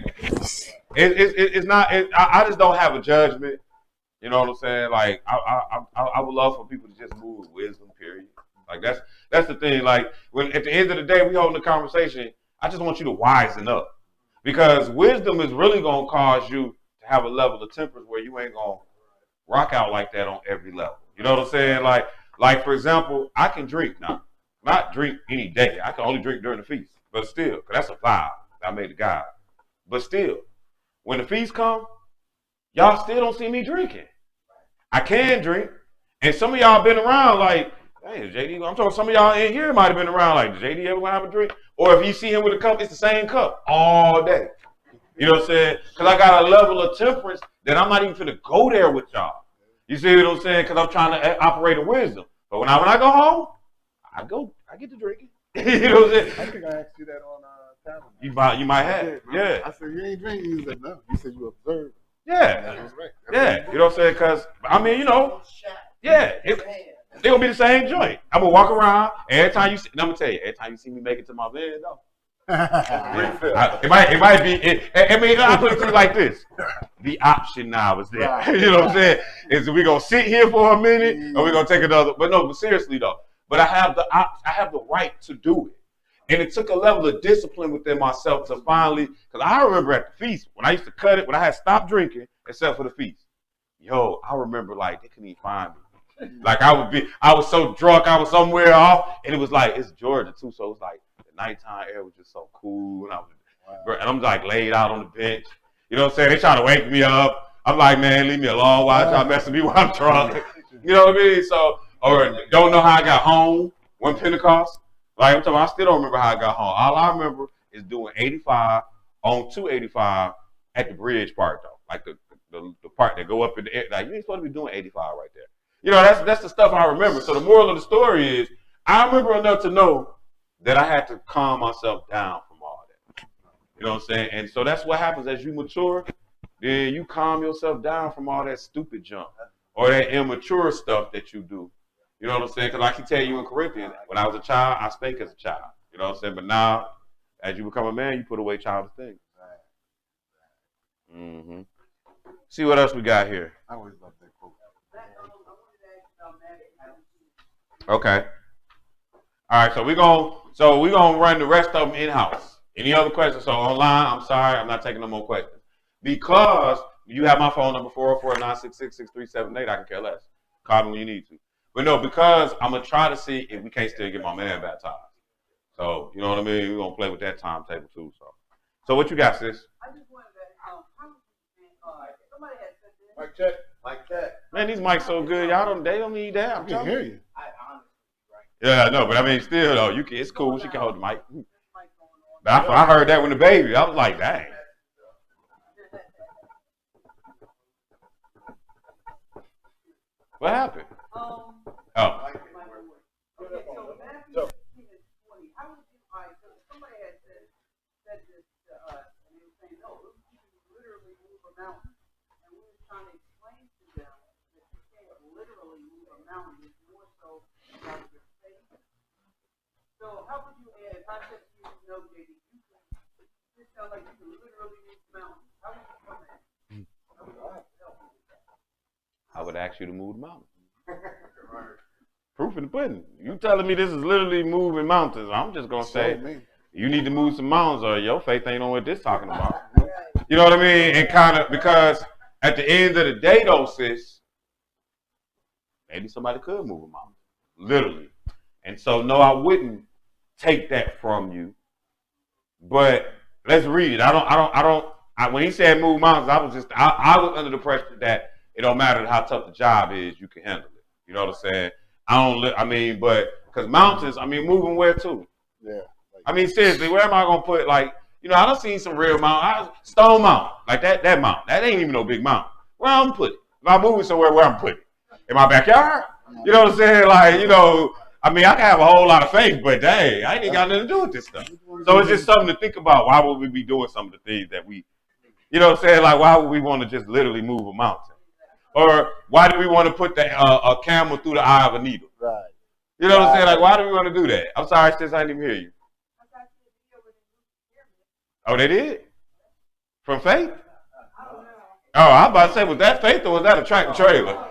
it's not. I just don't have a judgment. You know what I'm saying? Like I would love for people to just move with wisdom. Period. Like that's the thing. Like when at the end of the day we holding a conversation, I just want you to wisen up because wisdom is really gonna cause you to have a level of temperance where you ain't gonna rock out like that on every level. You know what I'm saying? Like for example, I can drink now. Not drink any day. I can only drink during the feast. But still, because that's a vow I made to God. But still, when the feast come, y'all still don't see me drinking. I can drink. And some of y'all been around like, hey, JD, I'm talking some of y'all in here might have been around like, JD ever want to have a drink? Or if you see him with a cup, it's the same cup all day. You know what I'm saying? Because I got a level of temperance that I'm not even finna go there with y'all. You see what I'm saying? Because I'm trying to operate in wisdom. But when I go home, I get to drinking. You know what I'm saying? I think I asked you that on Talent. You might have. Yeah. I said, you ain't drinking. You said, no. You said you observed. Yeah. That was right. Yeah. You know what I'm saying? Because, I mean, you know, yeah. It's going to be the same joint. I'm going to walk around. Every time you see, and I'm going to tell you, every time you see me make it to my bed, though. It might be. I mean, I put it to you like this: the option now is there. Right. You know what I'm saying? Is we gonna sit here for a minute, or we gonna take another? But no, but seriously though. But I have the right to do it, and it took a level of discipline within myself to finally. Because I remember at the feast when I used to cut it when I had stopped drinking, except for the feast. Yo, I remember like they couldn't even find me. Like I was so drunk, I was somewhere off, and it was like it's Georgia too, so it was like the nighttime air was just so cool, and I'm like laid out on the bench. You know what I'm saying? They trying to wake me up. I'm like, man, leave me alone. Why y'all messing me while I'm drunk? You know what I mean? So, or don't know how I got home one Pentecost. Like I'm talking, I still don't remember how I got home. All I remember is doing 85 on 285 at the bridge part though, like the part that go up in the air. Like you ain't supposed to be doing 85 right there. You know, that's the stuff I remember. So the moral of the story is, I remember enough to know that I had to calm myself down from all that. You know what I'm saying? And so that's what happens as you mature. Then you calm yourself down from all that stupid junk or that immature stuff that you do. You know what I'm saying? Because like he tell you in Corinthians, when I was a child, I spake as a child. You know what I'm saying? But now, as you become a man, you put away childish things. Mm-hmm. See what else we got here. I always love that quote. Okay. All right, so we're gonna run the rest of them in-house. Any other questions? So online, I'm sorry, I'm not taking no more questions. Because you have my phone number 404-966-6378. I can care less. Call me when you need to. But no, because I'm gonna try to see if we can't still get my man baptized. So you know what I mean? We're gonna play with that timetable too. So what you got, sis? I just wanted to, somebody had said this. Mic check. Like that. Man, these mics so good, they don't need that. I'm I can telling hear you. you. Yeah, I know, but I mean, still though, it's cool. She can hold the mic. But I heard that when the baby. I was like, dang. What happened? Oh. Okay, so Matthew 16:20. How would you, somebody had said this to us, and they were saying, no, you can literally move a mountain. And we were trying to explain to them that you can't literally move a mountain. It's more so about your faith. So how would you add, if I said to you, no, JD, this sounds like you can literally move the mountain. How would you come at? How would you help me with that? I would ask you to move the mountain. Proof in the pudding. You telling me this is literally moving mountains. I'm just going to say, you need to move some mountains or your faith ain't on what this talking about. You know what I mean? And kind of, because at the end of the day, though, sis, maybe somebody could move a mountain. Literally. And so, no, I wouldn't take that from you. But let's read it. When he said move mountains, I was under the pressure that it don't matter how tough the job is, you can handle it. You know what I'm saying? But because mountains, moving where to? Yeah. Seriously, where am I gonna put? Like, I done seen some real mountains. Stone Mountain, like that mountain. That ain't even no big mountain. Where I'm put it? If I'm moving somewhere, where I'm put it? In my backyard? You know what I'm saying? Like, I can have a whole lot of faith, but dang, I ain't got nothing to do with this stuff. So it's just something to think about. Why would we be doing some of the things that we, you know what I'm saying? Like, why would we want to just literally move a mountain? Or why do we want to put a camel through the eye of a needle? Right. You know what I'm saying? Like, why do we want to do that? I'm sorry, sis, I didn't even hear you. Oh, they did? From faith? Oh, I was about to say, was that faith or was that a tractor trailer?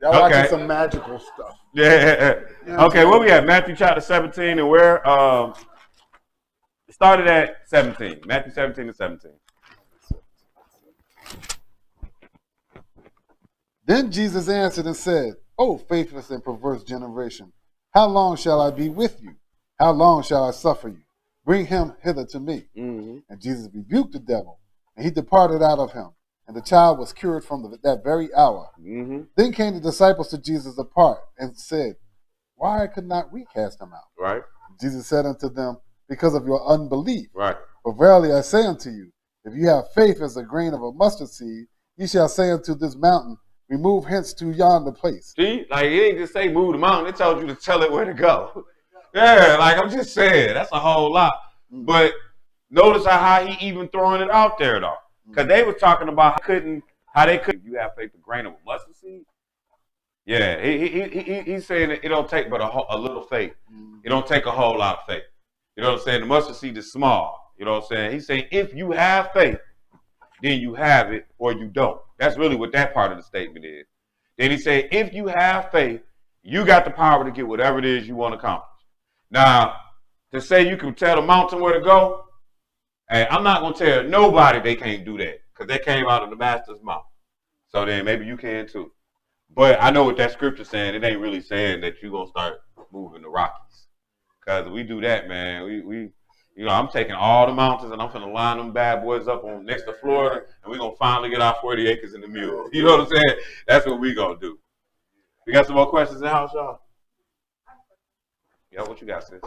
Y'all watching some magical stuff. Yeah. Okay, where we at? Matthew chapter 17, and where? It started at 17. Matthew 17 and 17. Then Jesus answered and said, O faithless and perverse generation, how long shall I be with you? How long shall I suffer you? Bring him hither to me. Mm-hmm. And Jesus rebuked the devil, and he departed out of him. And the child was cured from that very hour. Mm-hmm. Then came the disciples to Jesus apart and said, Why could not we cast him out? Right. Jesus said unto them, Because of your unbelief. Right. For verily I say unto you, if you have faith as a grain of a mustard seed, ye shall say unto this mountain, Remove hence to yonder place. See, like, it ain't just say move the mountain. It tells you to tell it where to go. Yeah, like I'm just saying, that's a whole lot. But notice how he even throwing it out there though, because they was talking about how they couldn't. You have faith a grain of a mustard seed. Yeah, he's saying that it don't take but a little faith. It don't take a whole lot of faith. You know what I'm saying? The mustard seed is small. You know what I'm saying? He's saying if you have faith, then you have it or you don't. That's really what that part of the statement is. Then he said, if you have faith, you got the power to get whatever it is you want to accomplish. Now, to say you can tell the mountain where to go, hey, I'm not going to tell nobody they can't do that because that came out of the master's mouth. So then maybe you can too. But I know what that scripture's saying. It ain't really saying that you're gonna start moving the Rockies. Cause if we do that, man, we I'm taking all the mountains and I'm gonna line them bad boys up on next to Florida, and we're gonna finally get our 40 acres in the mule. You know what I'm saying? That's what we gonna do. We got some more questions in the house, y'all? Yeah, what you got, sis?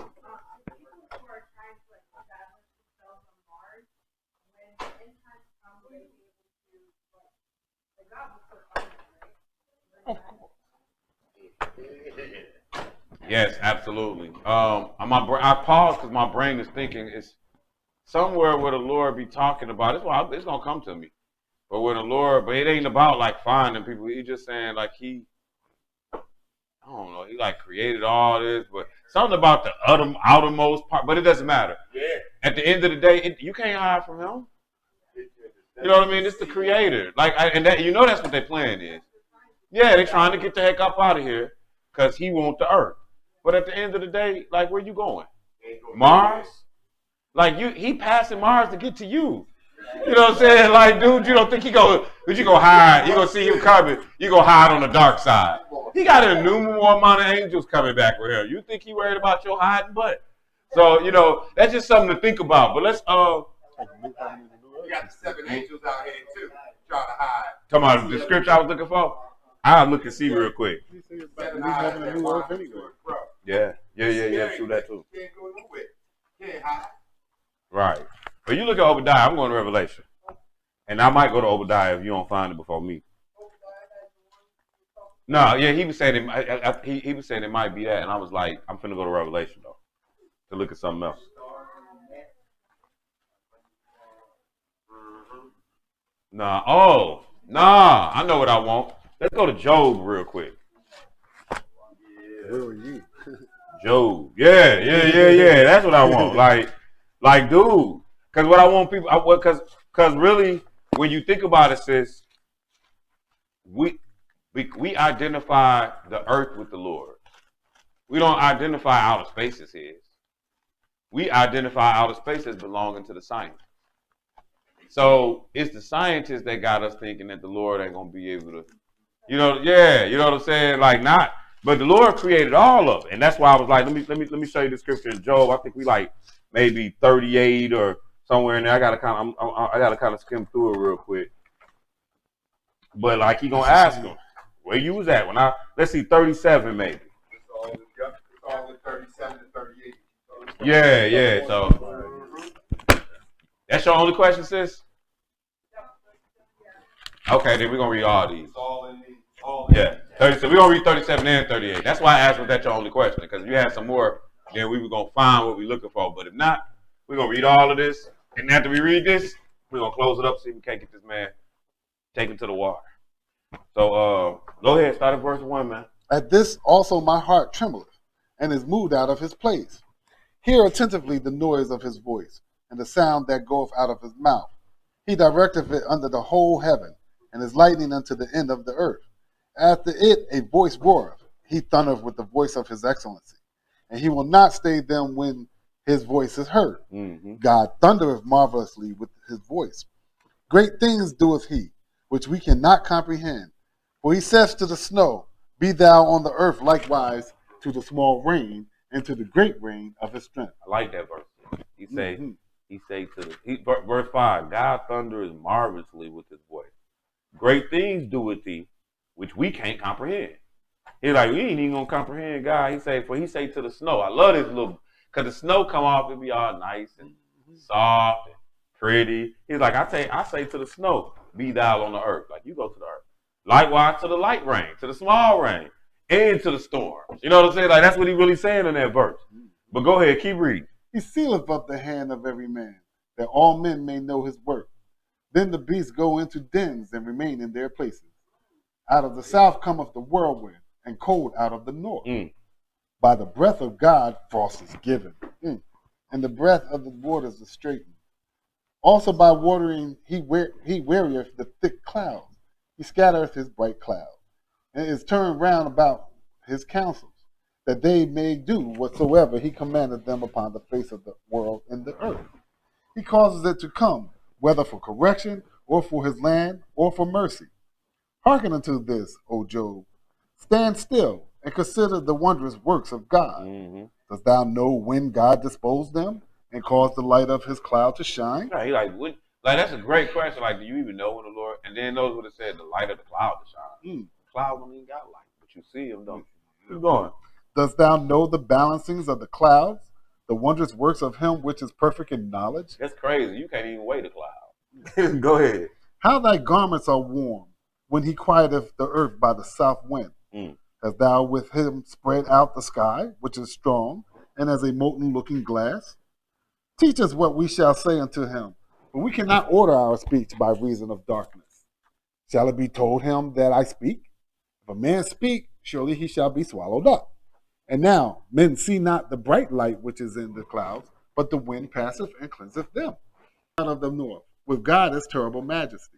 Yes, absolutely. I paused because my brain is thinking it's somewhere where the Lord be talking about. It's gonna come to me. But where the Lord, but it ain't about like finding people. He's just saying like I don't know, he like created all this, but something about the outermost part. But it doesn't matter. Yeah. At the end of the day, you can't hide from him. You know what I mean? It's the Creator. That's what their plan is. Yeah, they're trying to get the heck up out of here because he wants the earth. But at the end of the day, like, where you going? Mars? Like, he passing Mars to get to you. You know what I'm saying? Like, dude, you don't think you go hide? You gonna see him coming? You gonna hide on the dark side? He got an innumerable amount of angels coming back with him. You think he worried about your hiding butt? So that's just something to think about. But let's You got the 7 angels out here too, trying to hide. Come on, the scripture I was looking for. I'll look and see real quick. Having a new earth anyway. Yeah. True that too. Can't go nowhere. Can't hide. Right. But you look at Obadiah. I'm going to Revelation, and I might go to Obadiah if you don't find it before me. No, yeah, he was saying he was saying it might be that, and I was like, I'm finna go to Revelation though to look at something else. Nah, I know what I want. Let's go to Job real quick. Where are you? Job, yeah. That's what I want. Like, dude, because what I want people, because really, when you think about it, sis, we identify the earth with the Lord. We don't identify outer space as His. We identify outer space as belonging to the science. So it's the scientists that got us thinking that the Lord ain't gonna be able to, you know what I'm saying? Like not, but the Lord created all of it, and that's why I was like, let me show you the scripture in Job. I think we like maybe 38 or somewhere in there. I gotta kind of skim through it real quick. But like he gonna ask him where you was at when let's see 37 maybe. It's all the 37 to 38. Yeah. So that's your only question, sis? Okay, then we're gonna read all these. It's all in the Yeah, 30, so we're gonna read 37 and 38. That's why I asked, was that your only question? Because if you had some more, then we were gonna find what we're looking for. But if not, we're gonna read all of this, and after we read this, we're gonna close it up, see if we can't get this man taken to the water. So go ahead, start at verse 1, man. At this also my heart trembleth, and is moved out of his place. Hear attentively the noise of his voice, and the sound that goeth out of his mouth. He directeth it under the whole heaven, and is lightning unto the end of the earth. After it a voice roareth. He thundereth with the voice of his excellency, and he will not stay them when his voice is heard. Mm-hmm. God thundereth marvelously with his voice. Great things doeth he, which we cannot comprehend. For he says to the snow, Be thou on the earth likewise to the small rain, and to the great rain of his strength. I like that verse. He say verse 5, God thunders marvelously with his voice. Great things doeth he, which we can't comprehend. He's like, we ain't even gonna comprehend God. He say to the snow. I love this little, cause the snow come off, it be all nice and soft and pretty. He's like, I say to the snow, be thou on the earth. Like you go to the earth. Likewise to the light rain, to the small rain, and to the storms. You know what I'm saying? Like that's what he really saying in that verse. But go ahead, keep reading. He sealeth up the hand of every man, that all men may know his work. Then the beasts go into dens and remain in their places. Out of the south cometh the whirlwind, and cold out of the north. By the breath of God frost is given, and the breath of the waters is straightened. Also by watering he wearieth the thick clouds. He scattereth his bright cloud, and is turned round about his counsels, that they may do whatsoever he commanded them upon the face of the world and the earth. He causes it to come, whether for correction, or for his land, or for mercy. Hearken unto this, O Job. Stand still and consider the wondrous works of God. Mm-hmm. Dost thou know when God disposed them and caused the light of his cloud to shine? Right, he like, what? Like, that's a great question. Like, do you even know when the Lord? And then notice what it said: the light of the cloud to shine. Mm. The cloud don't even got light, but you see him, don't you? Keep going. Dost thou know the balancings of the clouds, the wondrous works of him which is perfect in knowledge? That's crazy. You can't even weigh the cloud. Go ahead. How thy garments are warm when he quieteth the earth by the south wind. Mm. Hast thou with him spread out the sky, which is strong, and as a molten looking glass? Teach us what we shall say unto him, for we cannot order our speech by reason of darkness. Shall it be told him that I speak? If a man speak, surely he shall be swallowed up. And now men see not the bright light which is in the clouds, but the wind passeth and cleanseth them. Out of the north, with God is terrible majesty.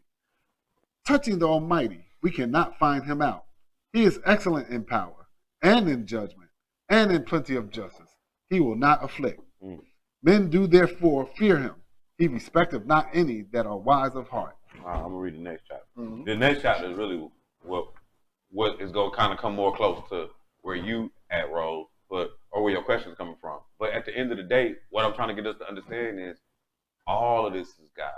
Touching the Almighty, we cannot find him out. He is excellent in power, and in judgment, and in plenty of justice. He will not afflict. Mm. Men do therefore fear him. He respecteth not any that are wise of heart. I'm gonna read the next chapter. Mhm. The next chapter is really what is gonna kind of come more close to where you at, Rose, but or where your question's coming from. But at the end of the day, what I'm trying to get us to understand is all of this is God.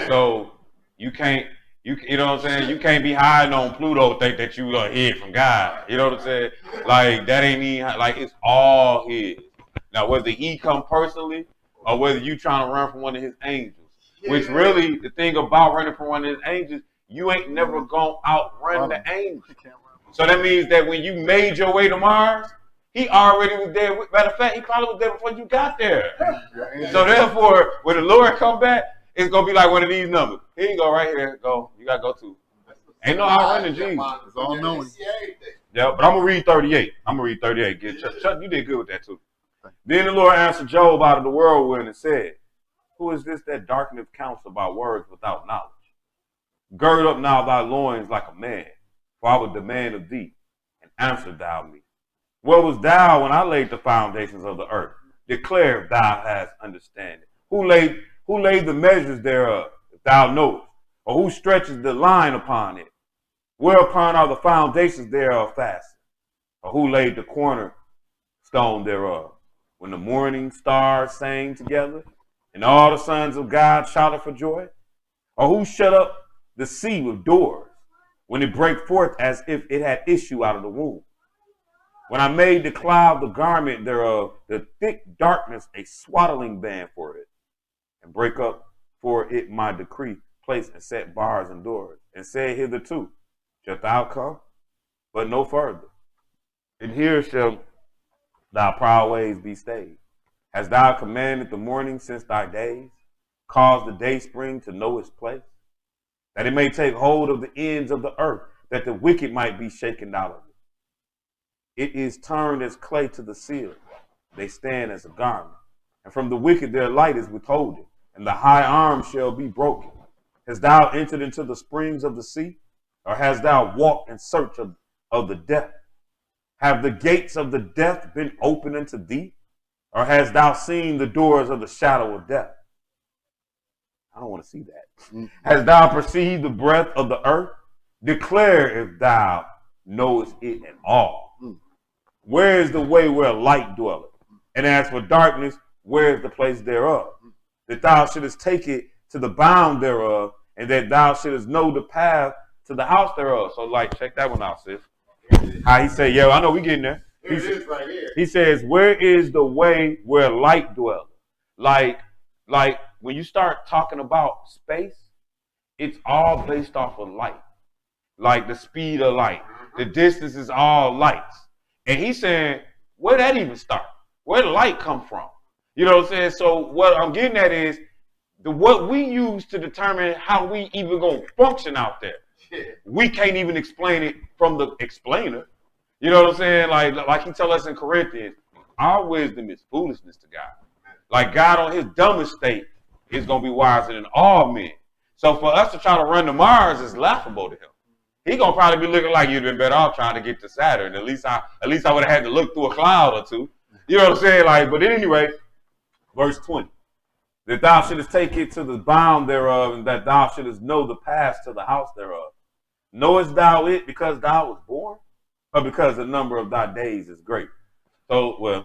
So you can't, you know what I'm saying? You can't be hiding on Pluto, think that you are hid from God. You know what I'm saying? Like that ain't even like it's all His. Now whether He come personally or whether you trying to run from one of His angels, which really the thing about running from one of His angels, you ain't never gonna outrun the angel. So that means that when you made your way to Mars, He already was there. Matter of fact, He probably was there before you got there. So therefore, when the Lord come back, it's gonna be like one of these numbers. Here you go, right here. Go. You gotta go to. Ain't no outrunning Jesus. It's all knowing. Yeah, but I'm gonna read 38. I'm gonna read 38. Get Chuck, you did good with that too. Then the Lord answered Job out of the whirlwind and said, who is this that darkeneth counsel by words without knowledge? Gird up now thy loins like a man, for I will demand of thee, and answer thou me. Where was thou when I laid the foundations of the earth? Declare if thou hast understanding. Who laid the measures thereof, if thou knowest? Or who stretches the line upon it? Whereupon are the foundations thereof fastened? Or who laid the cornerstone thereof? When the morning stars sang together, and all the sons of God shouted for joy? Or who shut up the sea with doors, when it brake forth as if it had issue out of the womb? When I made the cloud the garment thereof, the thick darkness a swaddling band for it, and break up for it my decree, place and set bars and doors, and said hitherto, shalt thou come, but no further. And here shall thy proud ways be stayed. Hast thou commanded the morning since thy days, caused the day spring to know its place, that it may take hold of the ends of the earth, that the wicked might be shaken out of it. It is turned as clay to the seal, they stand as a garment. And from the wicked their light is withholden, and the high arm shall be broken. Hast thou entered into the springs of the sea? Or hast thou walked in search of the depth? Have the gates of the death been opened unto thee? Or hast thou seen the doors of the shadow of death? I don't want to see that. Hast thou perceived the breadth of the earth? Declare if thou knowest it at all. Where is the way where light dwelleth? And as for darkness, where is the place thereof? That thou shouldest take it to the bound thereof, and that thou shouldest know the path to the house thereof. So, like, check that one out, sis. How he say, yo, I know we getting there. He says, where is the way where light dwelleth? Like when you start talking about space, it's all based off of light. Like the speed of light. The distance is all lights. And he's saying, where that even start? Where the light come from? You know what I'm saying? So what I'm getting at is what we use to determine how we even gonna function out there. We can't even explain it from the explainer. You know what I'm saying? Like he tell us in Corinthians, our wisdom is foolishness to God. Like God on his dumbest state is gonna be wiser than all men. So for us to try to run to Mars is laughable to him. He gonna probably be looking like you'd been better off trying to get to Saturn. At least I would have had to look through a cloud or two. You know what I'm saying? Like, but at any rate, verse 20. That thou shouldest take it to the bound thereof, and that thou shouldest know the path to the house thereof. Knowest thou it because thou was born, or because the number of thy days is great? So,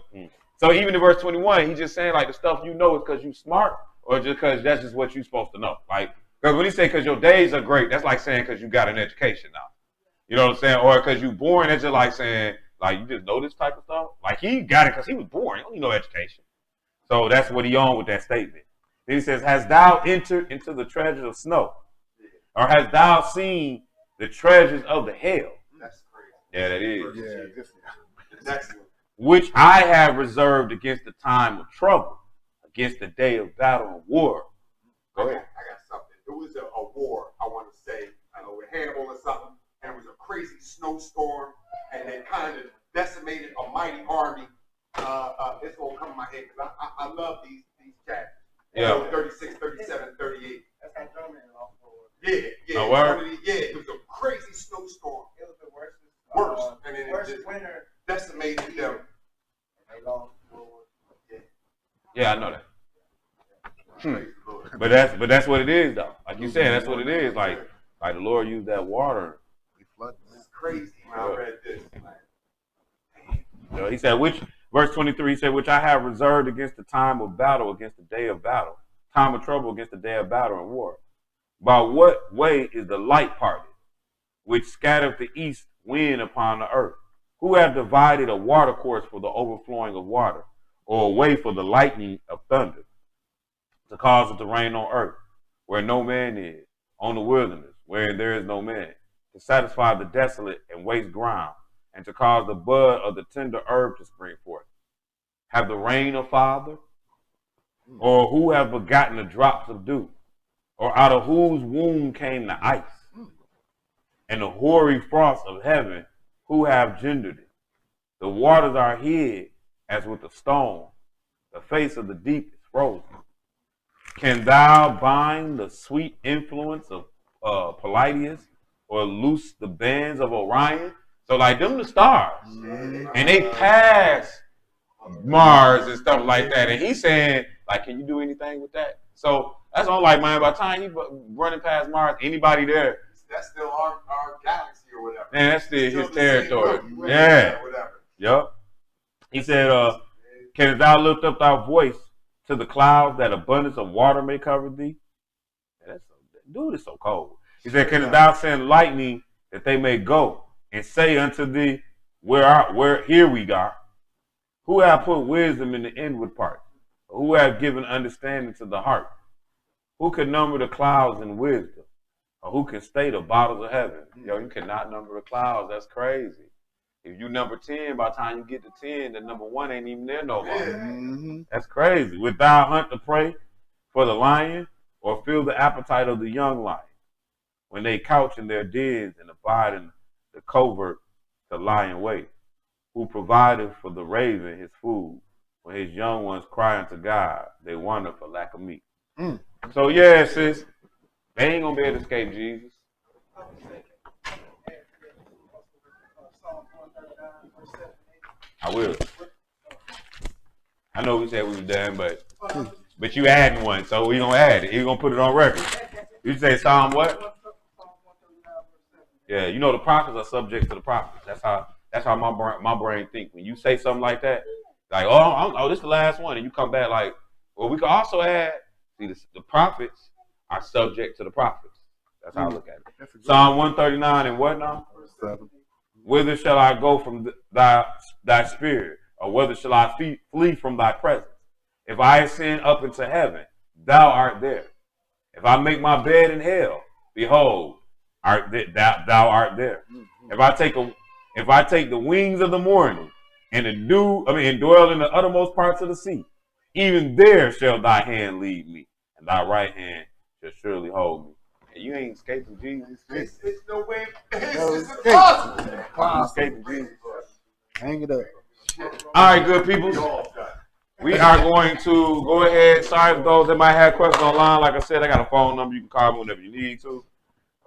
so even in verse 21, he's just saying like the stuff you know is because you smart, or just because that's just what you're supposed to know. Like, because when he say because your days are great, that's like saying because you got an education now. You know what I'm saying? Or because you born, that's just like saying like you just know this type of stuff. Like he got it because he was born. He don't need no education. So that's what he on with that statement. Then he says, "Hast thou entered into the treasures of snow, or hast thou seen the treasures of the hell?" That's crazy. Yeah, that is. Yeah, this, The next one. "Which I have reserved against the time of trouble, against the day of battle and war." Go ahead. I got something. It was a war, I want to say, I don't know, with Hannibal or something, and it was a crazy snowstorm, and they kind of decimated a mighty army. It's going to come in my head because I love these chapters. Yeah. So 36, 37, 38. That's how German off road. Yeah. Oh, word? It was a crazy snowstorm. It was the worst. Worse. And then it Worst just winter. decimated them. And they lost World War II. Yeah, I know that. Praise the Lord. But that's what it is though. Like you said, that's what it is. Like the Lord used that water. he flooded. It's crazy when I read this. You know, he said, which verse 23, he said, "Which I have reserved against the time of battle, against the day of battle, time of trouble against the day of battle and war. By what way is the light parted, which scattereth the east wind upon the earth? Who hath divided a water course for the overflowing of water, or a way for the lightning of thunder, to cause it to rain on earth, where no man is, on the wilderness, where there is no man, to satisfy the desolate and waste ground, and to cause the bud of the tender herb to spring forth? Have the rain a father? Or who have begotten the drops of dew? Or out of whose womb came the ice? And the hoary frost of heaven, who have gendered it? The waters are hid as with a stone. The face of the deep is frozen. Can thou bind the sweet influence of Palladius, or loose the bands of Orion? So like them the stars. And they pass Mars and stuff like that. And he's saying, like, can you do anything with that? So that's all like, man, by the time he running past Mars, anybody there, That's still our galaxy or whatever. man, that's still his the territory. same way, Yeah. or whatever. Yep. He said, can thou lift up thy voice to the clouds, that abundance of water may cover thee? Yeah, dude is so cold. He said, can thou send lightning that they may go, and say unto thee, where here we are? Who have put wisdom in the inward part? Who have given understanding to the heart? Who can number the clouds in wisdom? Or who can stay the bottles of heaven? Yo, you cannot number the clouds. That's crazy. If you number 10, by the time you get to 10, the number 1 ain't even there no more. Mm-hmm. That's crazy. Would thou hunt the prey for the lion, or fill the appetite of the young lion, when they couch in their dens and abide in the covert to lie in wait? Who provided for the raven his food, when his young ones cry unto God, they wonder for lack of meat. So yeah, sis, they ain't gonna be able to escape Jesus. I will. I know we said we was done, but you adding one, so we gonna add it. You gonna put it on record. You say Psalm what? Yeah, you know the prophets are subject to the prophets. That's how my brain think. When you say something like that, like, oh, this is the last one, and you come back like, well, we can also add. See, the prophets are subject to the prophets. That's how I look at it. Psalm 139 and what now? Verse 7. Whither shall I go from thy spirit, or whither shall I flee from thy presence? If I ascend up into heaven, thou art there. If I make my bed in hell, behold, thou art there. If I take the wings of the morning and dwell in the uttermost parts of the sea, even there shall thy hand lead me, and thy right hand shall surely hold me. And you ain't escaping Jesus. It's no way. No It's escape. impossible. You escaping Jesus. Hang it up. All right, good people. We are going to go ahead. Sorry for those that might have questions online. Like I said, I got a phone number. You can call me whenever you need to.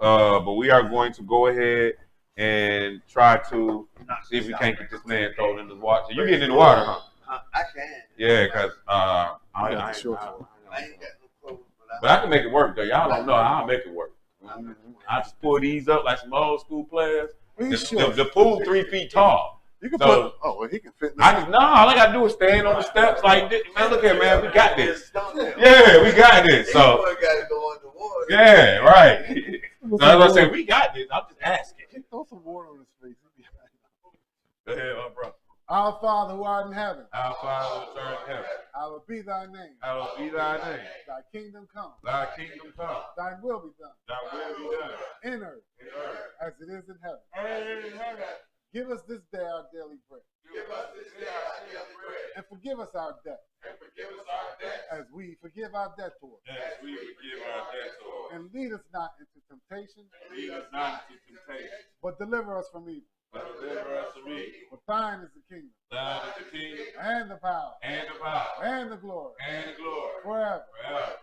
But we are going to go ahead and try to see if we can't get this man thrown in the water. So you getting in the water, huh? I can. Yeah, because I I ain't got no clothes, but I can make it work, though. Y'all don't know. I'll make it work. I just pull these up like some old school players. He's The pool 3 feet tall. You can So- put. Oh, well, he can fit. In I just all I gotta do is stand on the steps like this. Man, look at man, we got this. Yeah, we got this. So gotta go underwater. yeah, right. So as I say, we got this. I'm just asking. Throw some water on his face. Go ahead, my bro. Our Father who art in heaven, Our Father which art in heaven, hallowed be thy name. hallowed be thy name. Thy kingdom come. Thy kingdom come. Thy will be done Thy will be done in earth in earth as it is in heaven. and in heaven. Give us this day our daily bread, Give us this day our daily bread, and forgive us our debt, and forgive us our debts, as we forgive our debtors. as we forgive our debtors. And lead us not into temptation, Lead us not into temptation, but deliver us from evil. but deliver us from evil. For thine is the kingdom, Thine is the kingdom, and the power, and the power, and the glory, and the glory, forever. forever.